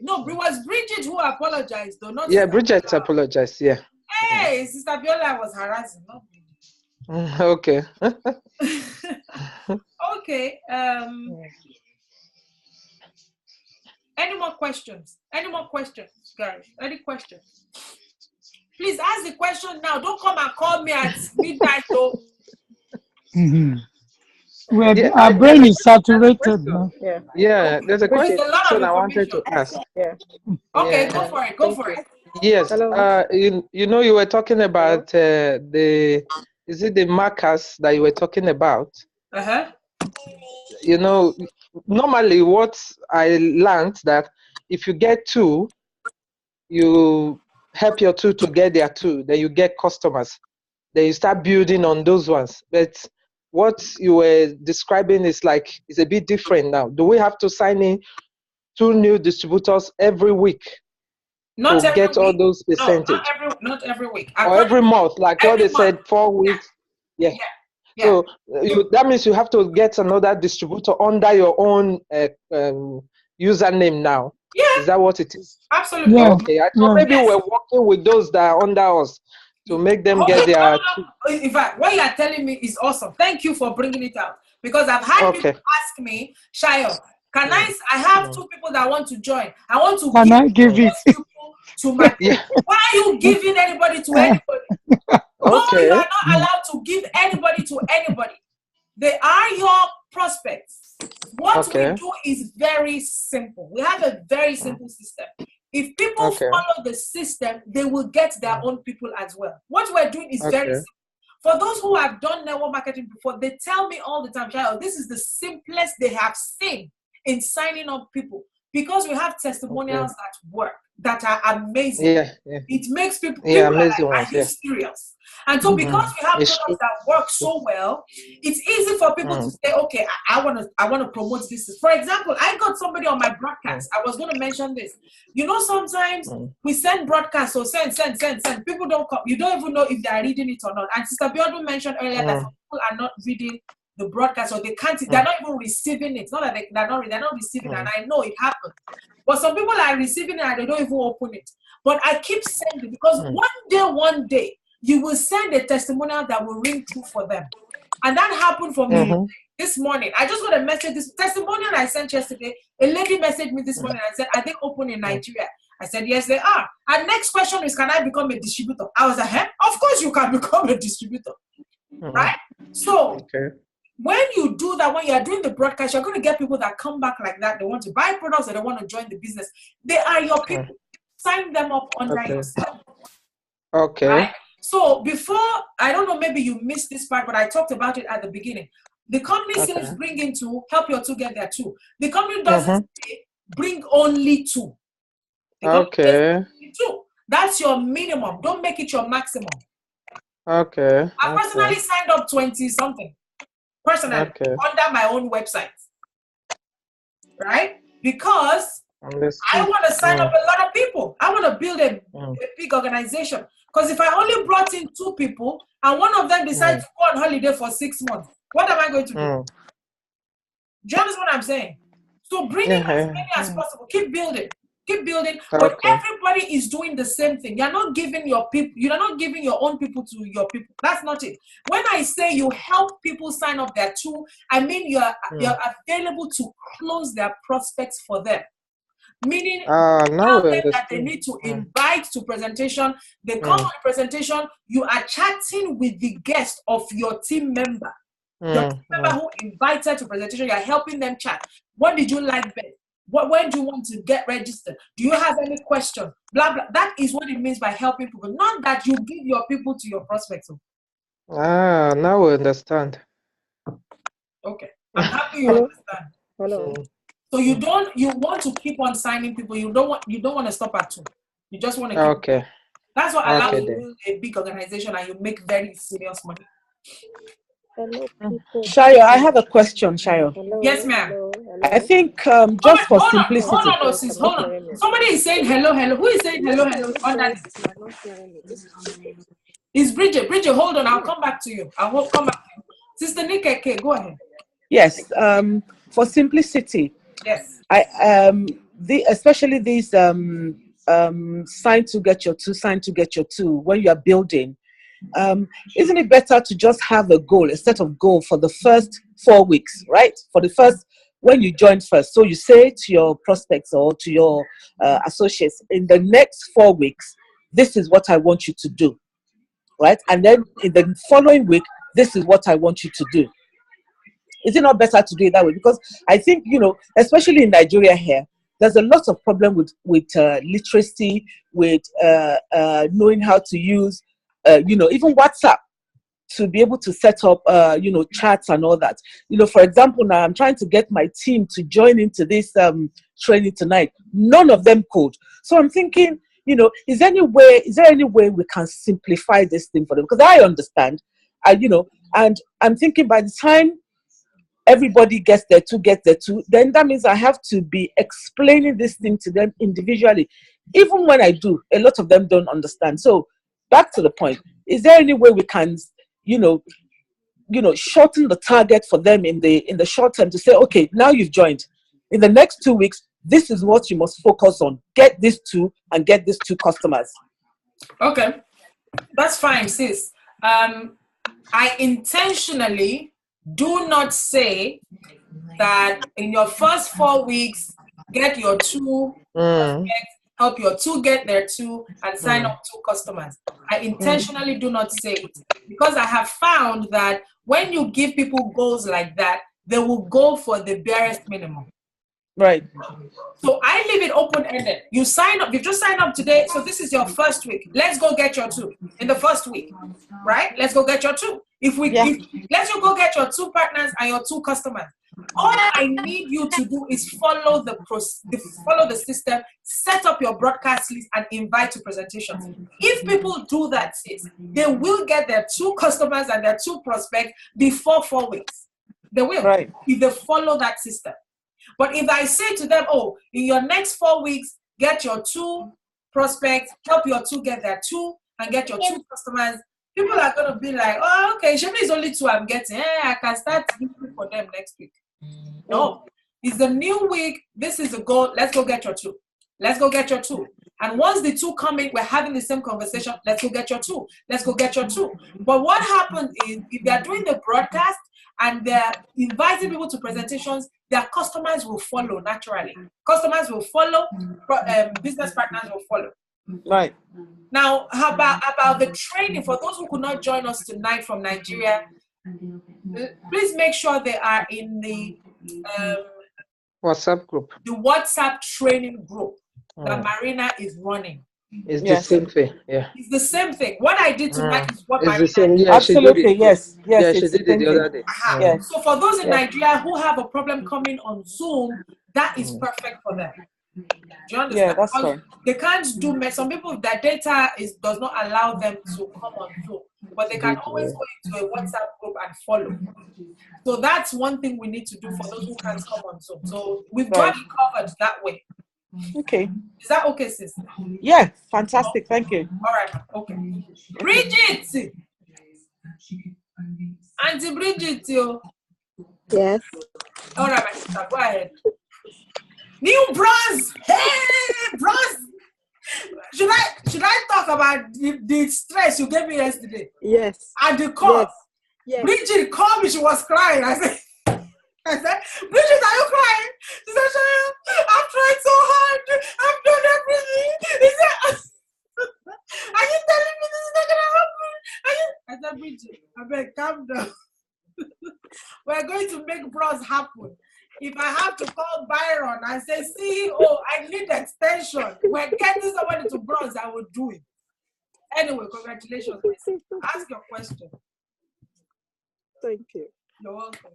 No, it was Bridget who apologized, though. Not Sister Bridget Biola. Apologized. Yeah. Hey, Sister Biola was harassing, not me. Okay. Okay. Any more questions? Any more questions, guys? Any questions? Please ask the question now. Don't come and call me at midnight, though. Well, our brain is saturated now. Yeah, there's a question I wanted to ask. Okay, go for it. Go for it. Yes. You know, you were talking about is it the markers that you were talking about? You know, normally what I learned that if you get 2, you help your 2 to get their 2, then you get customers. Then you start building on those ones. But what you were describing is like, it's a bit different now. Do we have to sign in 2 new distributors every week not to get all those percentage? No, not every week. Or every month, like what they said, 4 weeks. Yeah. So that means you have to get another distributor under your own username now. Yeah. Is that what it is? Absolutely. Yeah. Okay. I thought maybe we're working with those that are under us to make them get their... In fact, what you are telling me is awesome. Thank you for bringing it out. Because I've had people ask me, Shayo, I have 2 people that want to join. I want to give people to my... Why are you giving anybody to anybody? No, you are not allowed to give anybody to anybody. They are your prospects. What we do is very simple. We have a very simple system. If people follow the system, they will get their own people as well. What we're doing is very simple. For those who have done network marketing before, they tell me all the time, Child, this is the simplest they have seen in signing up people, because we have testimonials that work, that are amazing. It makes people amazing like, are you serious? And so because we have products that work so well, it's easy for people to say, okay, I want to promote this. For example, I got somebody on my broadcast. I was going to mention this. You know, sometimes we send broadcasts, so send. People don't come. You don't even know if they are reading it or not. And Sister Biodu mentioned earlier that some people are not reading the broadcast, or they can't, they're not even receiving it. It's not that they're not receiving it, and I know it happens. But some people are receiving it and they don't even open it. But I keep sending, because one day, you will send a testimonial that will ring true for them. And that happened for me this morning. I just got a message, this testimonial I sent yesterday. A lady messaged me this morning and said, I think open in Nigeria. I said, yes, they are. And next question is, can I become a distributor? I was like, hey, of course you can become a distributor, right? So when you do that, when you're doing the broadcast, you're going to get people that come back like that. They want to buy products and they want to join the business. They are your people. Sign them up under yourself. Okay. Right? So before, I don't know, maybe you missed this part, but I talked about it at the beginning. The company says bring in 2, help your 2 get their 2. The company doesn't say bring only 2. Okay. 2. That's your minimum. Don't make it your maximum. Okay. I personally signed up 20 something. Personally, under my own website. Right? Because I want to sign up a lot of people. I want to build a big organization. Because if I only brought in 2 people and one of them decides to go on holiday for 6 months, what am I going to do? Do you understand what I'm saying? So bring in as many as possible. Keep building. Keep building. But everybody is doing the same thing. You're not giving your people, you're not giving your own people to your people. That's not it. When I say you help people sign up their 2, I mean you're available to close their prospects for them. Meaning tell them that they need to invite to presentation. They come on presentation, you are chatting with the guest of your team member. Your team member who invited to presentation, you're helping them chat. What did you like best? When do you want to get registered? Do you have any questions? Blah, blah. That is what it means by helping people. Not that you give your people to your prospects. Now we understand. Okay. I'm happy you understand. Hello. So you want to keep on signing people. You don't want to stop at 2. You just want to keep Okay. That's what allows you to build a big organization and you make very serious money. Hello, people. Shayo, I have a question, Shayo. Hello, yes, ma'am. hello. I think just for simplicity. Hold on, sis, hold on. Somebody is saying hello, hello. Who is saying hello, hello? It's Bridget. Bridget, hold on. I'll come back to you. I will come back to you. Sister Nikki, go ahead. Yes. For simplicity. Yes. Especially these sign to get your 2 when you are building. Isn't it better to just have a set of goal for the first 4 weeks, right? For the first, when you join first. So you say to your prospects or to your associates, in the next 4 weeks, this is what I want you to do, right? And then in the following week, this is what I want you to do. Is it not better to do it that way? Because I think, especially in Nigeria here, there's a lot of problem with literacy, with knowing how to use even WhatsApp to be able to set up, chats and all that. For example, now I'm trying to get my team to join into this training tonight. None of them could. So I'm thinking, is there any way we can simplify this thing for them? Because I understand, and I'm thinking by the time everybody gets their 2, then that means I have to be explaining this thing to them individually. Even when I do, a lot of them don't understand. So back to the point, is there any way we can, shorten the target for them in the short term to say, okay, now you've joined. In the next 2 weeks, this is what you must focus on. Get these 2 and get these 2 customers. Okay, that's fine, sis. I intentionally do not say that in your first 4 weeks, get your 2 prospects, help your 2 get their 2, and sign up 2 customers. I intentionally do not say it because I have found that when you give people goals like that, they will go for the barest minimum. Right. So I leave it open-ended. You sign up, you just signed up today, so this is your first week. Let's go get your 2 in the first week, right? Let's go get your 2. Let's go get your 2 partners and your 2 customers. All I need you to do is follow the system, set up your broadcast list, and invite to presentations. If people do that, they will get their 2 customers and their 2 prospects before 4 weeks. They will, right, if they follow that system. But if I say to them, oh, in your next 4 weeks, get your 2 prospects, help your 2 get their 2, and get your 2 customers, people are going to be like, oh, okay, Shemi is only 2 I'm getting. I can start looking for them next week. No, it's the new week. This is the goal. Let's go get your 2. Let's go get your 2. And once the 2 come in, we're having the same conversation. Let's go get your 2. Let's go get your 2. But what happens is if they're doing the broadcast and they're inviting people to presentations, their customers will follow naturally. Customers will follow, business partners will follow. Right. Now, how about the training for those who could not join us tonight from Nigeria? Please make sure they are in the WhatsApp group. the WhatsApp training group that Marina is running. It's the same thing. Yeah. It's the same thing. What I did tonight is what It's Marina the same. did. Yeah, Absolutely. Yes. Yes. Yeah, she it's did the it the same other day. Aha. Yes. So for those in Yes. Nigeria who have a problem coming on Zoom, that is perfect for them. Do you understand? Yeah, that's Because fine. they can't do some people, their data does not allow them to come on Zoom, but they can always go into a WhatsApp group and follow. So that's one thing we need to do for those who can't come on Zoom. So we've got it covered that way. Okay. Is that okay, sister? Yeah, fantastic. Thank you. All right. Okay. Bridget. Auntie Bridget, yo. Yes. All right, my sister, go ahead. New bronze. Hey, bronze. Should I talk about the stress you gave me yesterday? Yes. At the call. Yes. Yes. Bridget called me, she was crying. I said, Bridget, are you crying? She said, "Shaya, I've tried so hard. I've done everything." He said, "Are you telling me this is not gonna happen?" I said, Bridget, I beg, calm down. We're going to make bronze happen. If I have to call Byron and say, CEO, I need extension, we're getting somebody to bronze, I will do it. Anyway, congratulations. Ask your question. Thank you. You're welcome.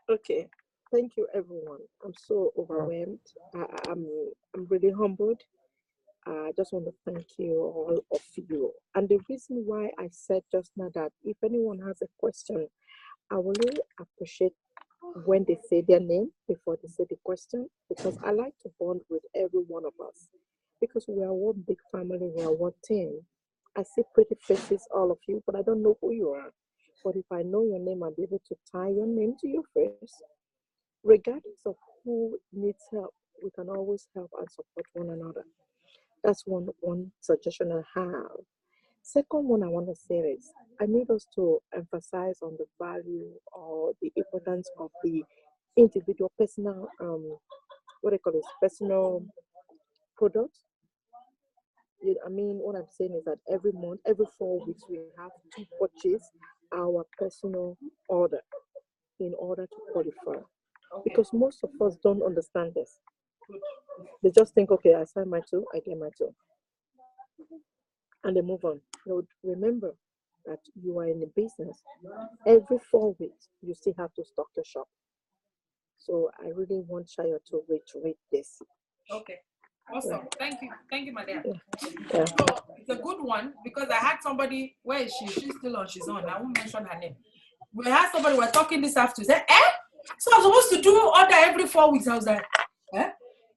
Okay. Thank you, everyone. I'm so overwhelmed. I'm really humbled. I just want to thank you, all of you. And the reason why I said just now that if anyone has a question, I will really appreciate when they say their name before they say the question, because I like to bond with every one of us. Because we are one big family, we are one team. I see pretty faces, all of you, but I don't know who you are. But if I know your name, I'll be able to tie your name to your face. Regardless of who needs help, we can always help and support one another. That's one suggestion I have. Second one I want to say is I need us to emphasize on the value or the importance of the individual personal personal product. I mean, what I'm saying is that every month, every 4 weeks, we have to purchase our personal order in order to qualify. Because most of us don't understand this. They just think, okay, I sign my two, I get my two. And they move on. No, remember that you are in a business. Every 4 weeks, you still have to stock the shop. So I really want Shaya to reiterate this. Okay. Awesome. Thank you, my dear. Yeah. So it's a good one because I had somebody, where is she? She's still on, she's on. I won't mention her name. We had somebody, we're talking this afternoon. Said, so I'm supposed to do order every 4 weeks. I was like,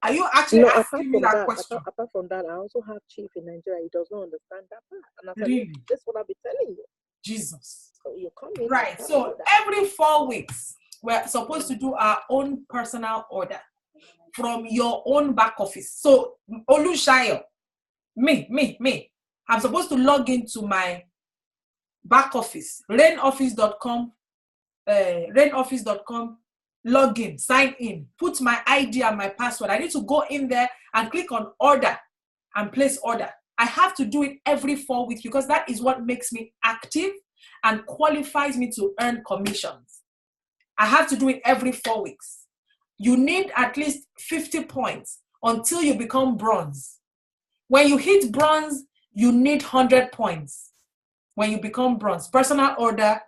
are you actually asking me that question? Apart from that, I also have Chief in Nigeria. He does not understand that part. And I said, Really? that's what I'll be telling you. Jesus. So you come in. Right. So every 4 weeks, we're supposed to do our own personal order from your own back office. So Olushayo, me, I'm supposed to log into my back office, rainoffice.com, log in, sign in, put my ID and my password. I need to go in there and click on order and place order. I have to do it every 4 weeks because that is what makes me active and qualifies me to earn commissions. I have to do it every 4 weeks. You need at least 50 points until you become bronze. When you hit bronze, you need 100 points. When you become bronze, personal order,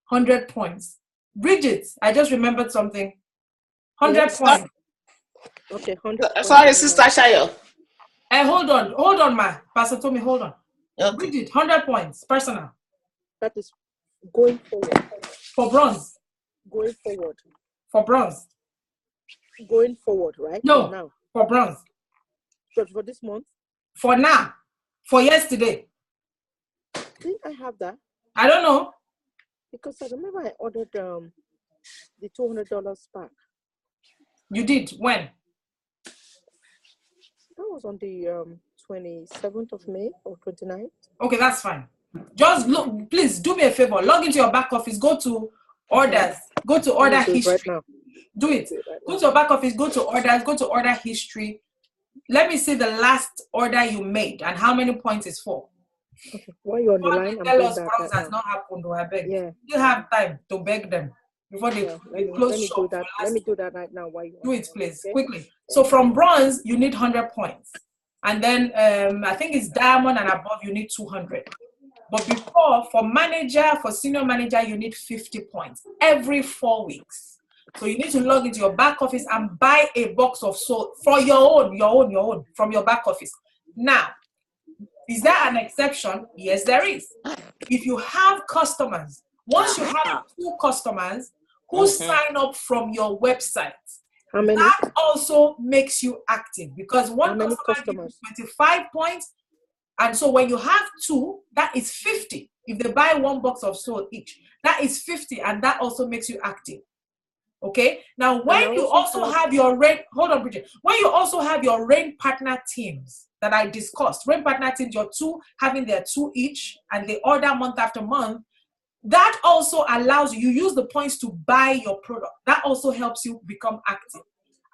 100 points. Bridget, I just remembered something. 100 points. Okay, 100. Sorry, Sister Shayo. Hold on, ma. Pastor Tommy, hold on. Okay. Bridget, 100 points, personal. That is going forward. For bronze. Going forward. For bronze. Going forward, right? No, For now. for bronze. But for this month? For now. For yesterday. Didn't I have that? I don't know. Because I remember I ordered the $200 pack. You did? When? That was on the 27th of May or 29th. Okay, that's fine. Just look, please do me a favor. Log into your back office. Go to orders. Go to order history. Right now. Do it. Go to your back office. Go to orders. Go to order history. Let me see the last order you made and how many points it's for. Okay. While you're on the line, tell us what has not happened. I beg. Yeah. You have time to beg them before they close shop. Let me do that right now. While you do it, please, quickly. So from bronze, you need 100 points, and then I think it's diamond and above, you need 200. But before, for manager, for senior manager, you need 50 points every 4 weeks. So you need to log into your back office and buy a box of salt for your own from your back office. Now, is there an exception? Yes, there is. If you have customers, once you have 2 customers who sign up from your website, how many? That also makes you active because one customer gives 25 points. And so when you have 2, that is 50. If they buy 1 box of salt each, that is 50, and that also makes you active. Okay. Now, when you also have your hold on, Bridget. When you also have your rain partner teams that I discussed, rain partner teams, your 2 having their 2 each, and they order month after month, that also allows you use the points to buy your product. That also helps you become active.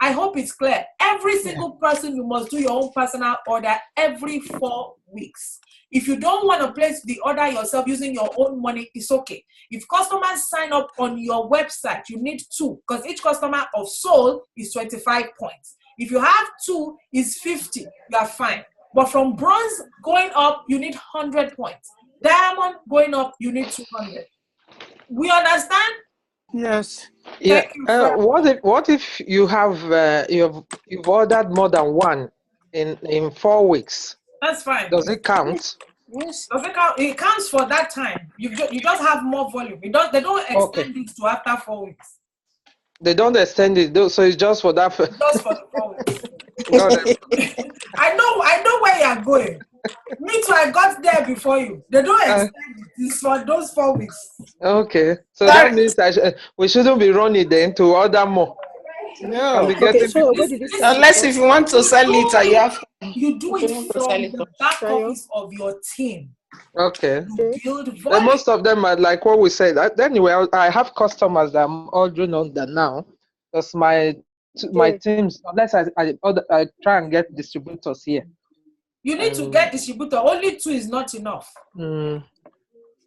I hope it's clear. Every single person, you must do your own personal order every 4 weeks. If you don't want to place the order yourself using your own money, it's okay. If customers sign up on your website, you need 2 because each customer of soul is 25 points. If you have 2, it's 50. You are fine. But from bronze going up, you need 100 points. Diamond going up, you need 200. We understand? Yes. Yeah. What if you have you've ordered more than 1 in 4 weeks? That's fine. Does it count? Yes. Does it count? It counts for that time. You just have more volume. They don't extend it to after 4 weeks. They don't extend it, so it's just for that. Just for the 4 weeks. I know where you are going. Me too. I got there before you. They don't extend it. It's for those 4 weeks. Okay, so that means we shouldn't be running then to order more. No. Okay, so unless if you want to sell it, you have. You do it from the back office of your team. Okay. Build volume. Most of them are like what we said. Anyway, I have customers that I'm ordering on that now. Because my teams, unless I try and get distributors here. You need to get distributor. Only 2 is not enough.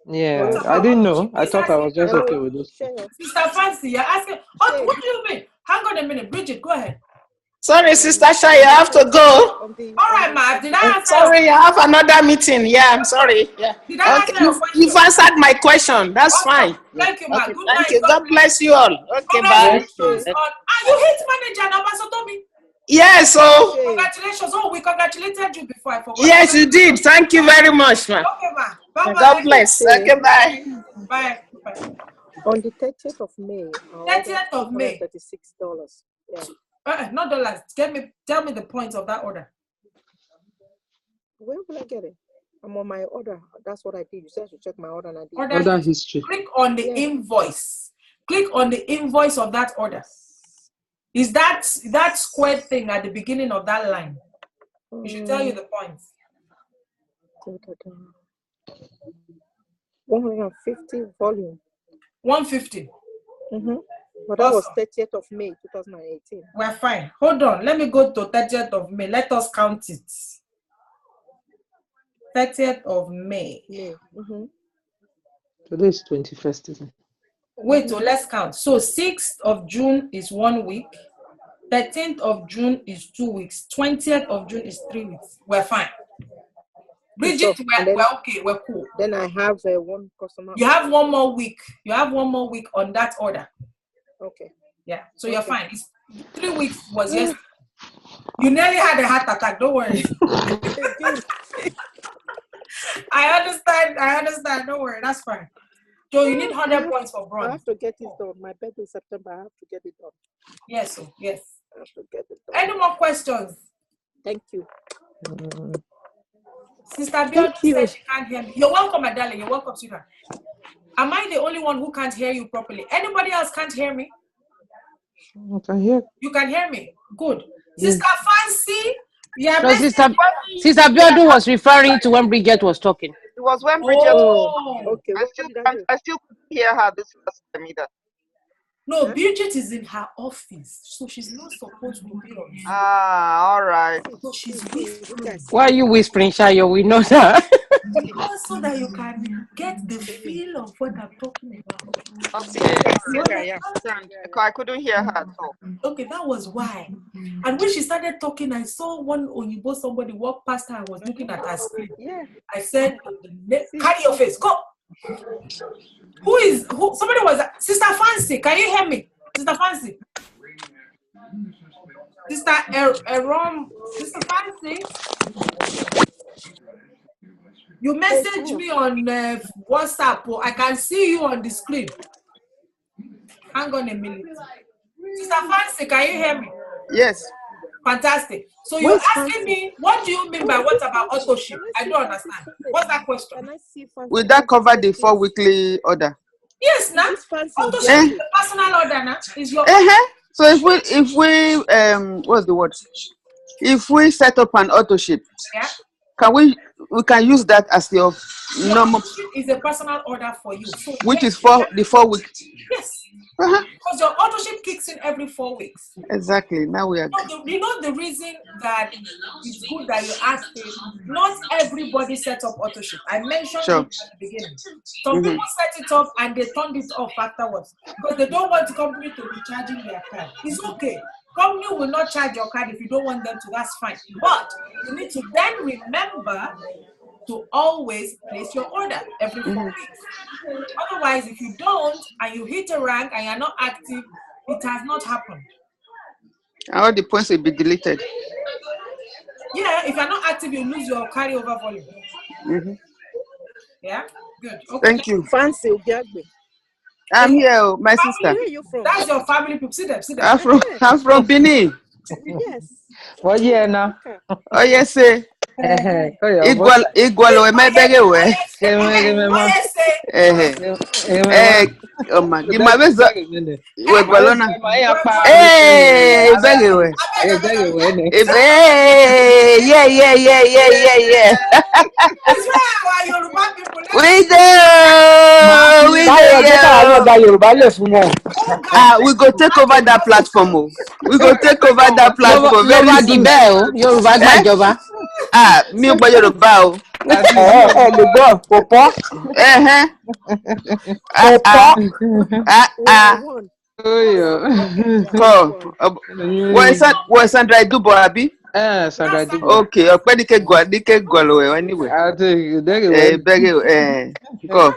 Yeah, I didn't know. I thought I was just okay with this. Sister Fancy, you're asking, what do you mean? Hang on a minute. Bridget, go ahead. Sorry, Sister Shah, you have to go. All right, ma. Did I answer? Sorry, I have another meeting. Yeah, I'm sorry. Yeah. Did I answer your question? You've answered my question. That's fine. Thank you, ma. Okay, Good thank night. you. God bless you all. Okay, bye. You hit manager now, Masotomi. Yes, so. Congratulations. Oh, we congratulated you before I forgot. Yes, you did. Thank you very much, ma. Okay, ma. Bye-bye. God bless. Okay, bye. Bye. On the 30th of May. 30th of May. $36. Yeah. Not dollars. Tell me the points of that order. Where will I get it? I'm on my order. That's what I did. You said I should check my order and I did. Order history. Click on the invoice. Click on the invoice of that order. Is that squared thing at the beginning of that line? It should tell you the points. 150 volume. 150. But that was 30th of May, 2018. We're fine. Hold on. Let me go to 30th of May. Let us count it. 30th of May. Today is 21st, isn't it? Wait, so let's count. So 6th of June is 1 week. 13th of June is 2 weeks. 20th of June is 3 weeks. We're fine. Bridget, we're okay. We're cool. Then I have 1 customer. You have 1 more week. You have 1 more week on that order. Okay. Yeah. So you're fine. It's 3 weeks was yesterday. You nearly had a heart attack. Don't worry. I understand. Don't worry. That's fine. So you need 100 points for bronze. I have to get it done. My birthday is September. I have to get it done. Yes. Yes. I have to get it done. Any more questions? Thank you. Sister Bill said she can't hear me. You're welcome, my darling. You're welcome, sweetheart. Am I the only one who can't hear you properly? Anybody else can't hear me? I can hear. You can hear me. Good. Sister Fancy. Yeah, no, Sister Biodu was referring to when Bridget was talking. was when Bridget was Okay. I still couldn't hear her this first time either. No, Bridget is in her office, so she's not supposed to be on Zoom. All right. So she's whispering. Why are you whispering, Shayo? We know that. Because so that you can get the feel of what I'm talking about. Okay, I understand. I couldn't hear her at all. Okay, that was why. And when she started talking, I saw one Oyibo, somebody walk past her. I was looking at her screen. Yeah. I said, carry your face, go. Who? Somebody was, Sister Fancy, can you hear me? Sister Fancy. Sister Erom, Sister Fancy. You messaged me on WhatsApp. Oh, I can see you on the screen. Hang on a minute. Sister Fancy, can you hear me? Yes. Fantastic. So you're asking me, what do you mean by what about auto ship? I don't understand. What's that question? Can I see Fancy? Will that cover the 4 weekly order? Yes, now. Auto ship is the personal order now. Is your So if we what's the word? If we set up an auto ship, yeah, we can use that as your normal. Is a personal order for you, so which is for the 4 weeks. Yes. Because your auto ship kicks in every 4 weeks. Exactly. Now we are. You know the reason that it's good that you asked it. Not everybody set up auto ship. I mentioned it at the beginning. Some people set it up and they turned it off afterwards because they don't want the company to be charging their card. It's okay. Company will not charge your card if you don't want them to. That's fine. But you need to then remember to always place your order every 4 weeks. Otherwise, if you don't and you hit a rank and you're not active, it has not happened. All the points will be deleted. Yeah, if you're not active, you lose your carryover volume. Yeah, good. Okay. Thank you. Fancy. I'm here, my sister. Where are you from? That's your family people. See them. I'm from Benin. Yes. What year now? Oh yes, sir. Igual my bege we. Oh my, give my best. We balona. Bege we. Yeah. We go take over that platform. We go take over that platform very soon. Mi ò gbọ́ Yorùbá o. Lè gbọ́ pọ̀pọ́. Wọ́n Sandra Idubo àbí? Sandra Idubo. Okay, ọ̀pẹ́ Dike Gwalo anyway. Kọ́.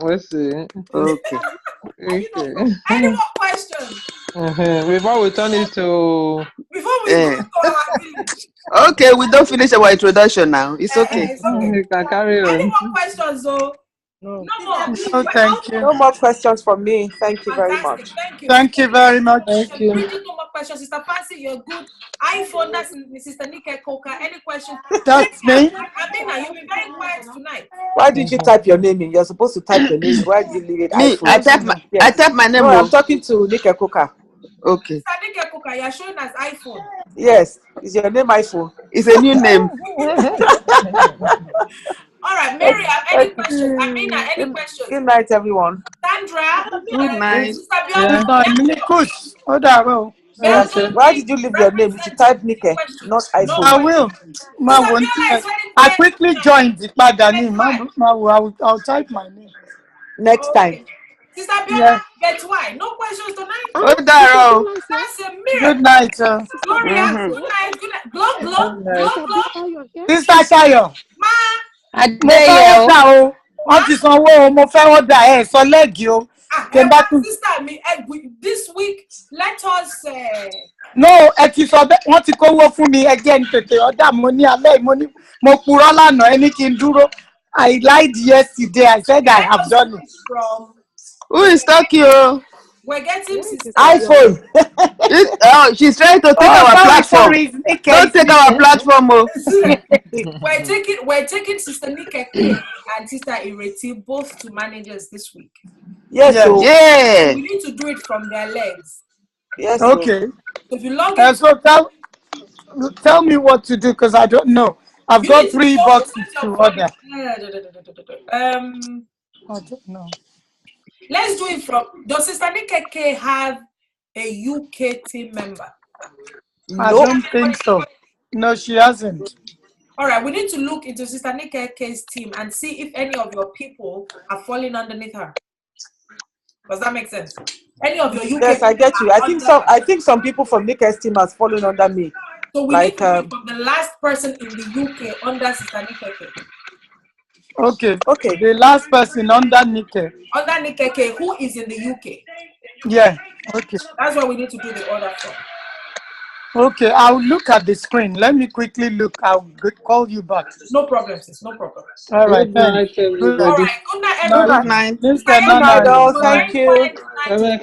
Okay. Any more questions? Before we turn it to... Before we go to our village. Okay, we don't finish our introduction now. It's okay. You can carry on. Any more questions, though? No more. No, thank you. No more questions from me. Thank you very much. Thank you very much. Thank you. No more questions. Sister Fancy, you're good. iPhone, that's Sister Nika Coca. Any questions? That's me. Amina, you'll be very quiet tonight. Why did you type your name in? You're supposed to type your name. Why did you leave it? Me, I type my name. No, I'm talking to Nika Coca. Okay. Sister Nika Coca, you're showing us iPhone. Yes. Is your name iPhone? It's a new name. All right, Mary, any questions? Amina, any questions? Good night, everyone. Sandra, Good night. Why did you leave your name? You should type Nika, not iPhone. I will. I quickly joined the Padani. I'll type my name. Next time. Sister Biola, get why? No questions tonight. That's a miracle. Good night. Gloria, good night. Good night. Glow. Sister Shayo. Ma. Mo fẹ́ ọ̀dà o. Wọ́n ti sanwó o. Mo fẹ́ ọ̀dà ẹ̀ sọ lẹ́gì o. Sister, this week, let us. No, ẹ ti sọ bẹ́ẹ̀ wọ́n ti kówó fún mi ẹjẹ́ ní tètè ọ̀dà mo ní alẹ́ mo purọ́ lánàá ẹni kí n dúró. I lied yesterday. I said I have done it. Who is talking? We're getting iPhone. She's trying to take our platform. Don't take our platform. We're taking Sister Nika and Sister Ireti both to managers this week. Yes. Yeah. We need to do it from their legs. Yes. Okay. So if you log in, so tell me what to do because I don't know. I've You got need 3 to boxes focus to your order. I don't know. Let's do it from. Does Sister Nikeke have a UK team member? I don't think so. No, she hasn't. All right, we need to look into Sister Nikeke's team and see if any of your people are falling underneath her. Does that make sense? Any of your UK Yes, I get you. people I think some people from Nike's team has fallen under me. So we need to do from the last person in the UK under Sister Nikeke. Okay. The last person under Nike. Under Nikeke, who is in the UK? Yeah. Okay. That's what we need to do the order from. Okay, I'll look at the screen. Let me quickly look. I'll call you back. No problem, sis. No problem. All right. Good night, everybody. All right. Good night, everybody. Good night. Mr. Good night, all. Nana. Thank you. Good night.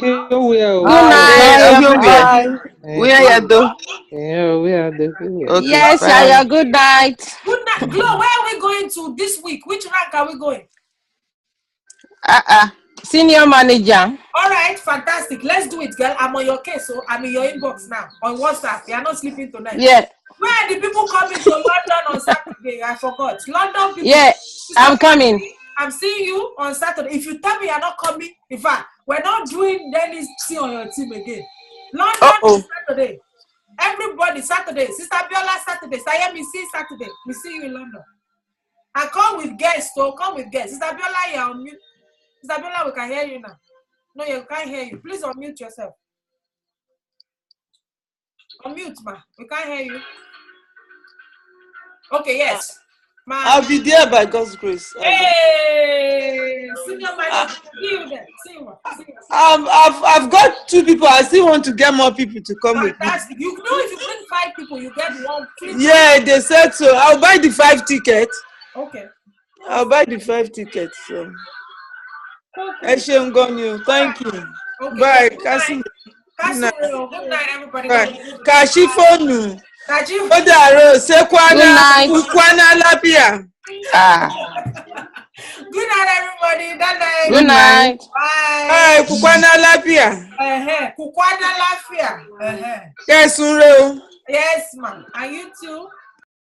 Bye. Where you do? Yeah, we are the. Okay. Yes, Bye. yeah, good night. Good night. Glow, where are we going to this week? Which rank are we going? Senior manager. All right, fantastic. Let's do it, girl. I'm on your case, so I'm in your inbox now on WhatsApp. You are not sleeping tonight. Yeah. Where are the people coming to London on Saturday? I forgot. London people. Yeah, I'm coming. I'm seeing you on Saturday. If you tell me you're not coming, in fact, we're not doing Dennis T on your team again. London on Saturday. Everybody Saturday. Sister Biola Saturday. Sayemi see Saturday. We see you in London. And come with guests, so come with guests. Sister Biola, you're on mute. Sister Biola, we can hear you now. No, you can't hear you. Please unmute yourself. Unmute, ma. We can't hear you. Okay, yes. Ma. I'll be there by God's grace. Hey! Senior manager. See you there. See you. I've got 2 people. I still want to get more people to come with me. Fantastic. You know, if you bring 5 people, you get 1 free. Yeah, they said so. I'll buy the 5 tickets. Okay. I'll buy the 5 tickets. So. Thank you. Okay. Bye. Good night, everybody. Kashifonu. Good Sekwana Lapia. Good night, everybody. Good night. Bye. Hey, Kukwana Lapia. Kukwana Lafia. Yes, Yes, ma'am. And you too.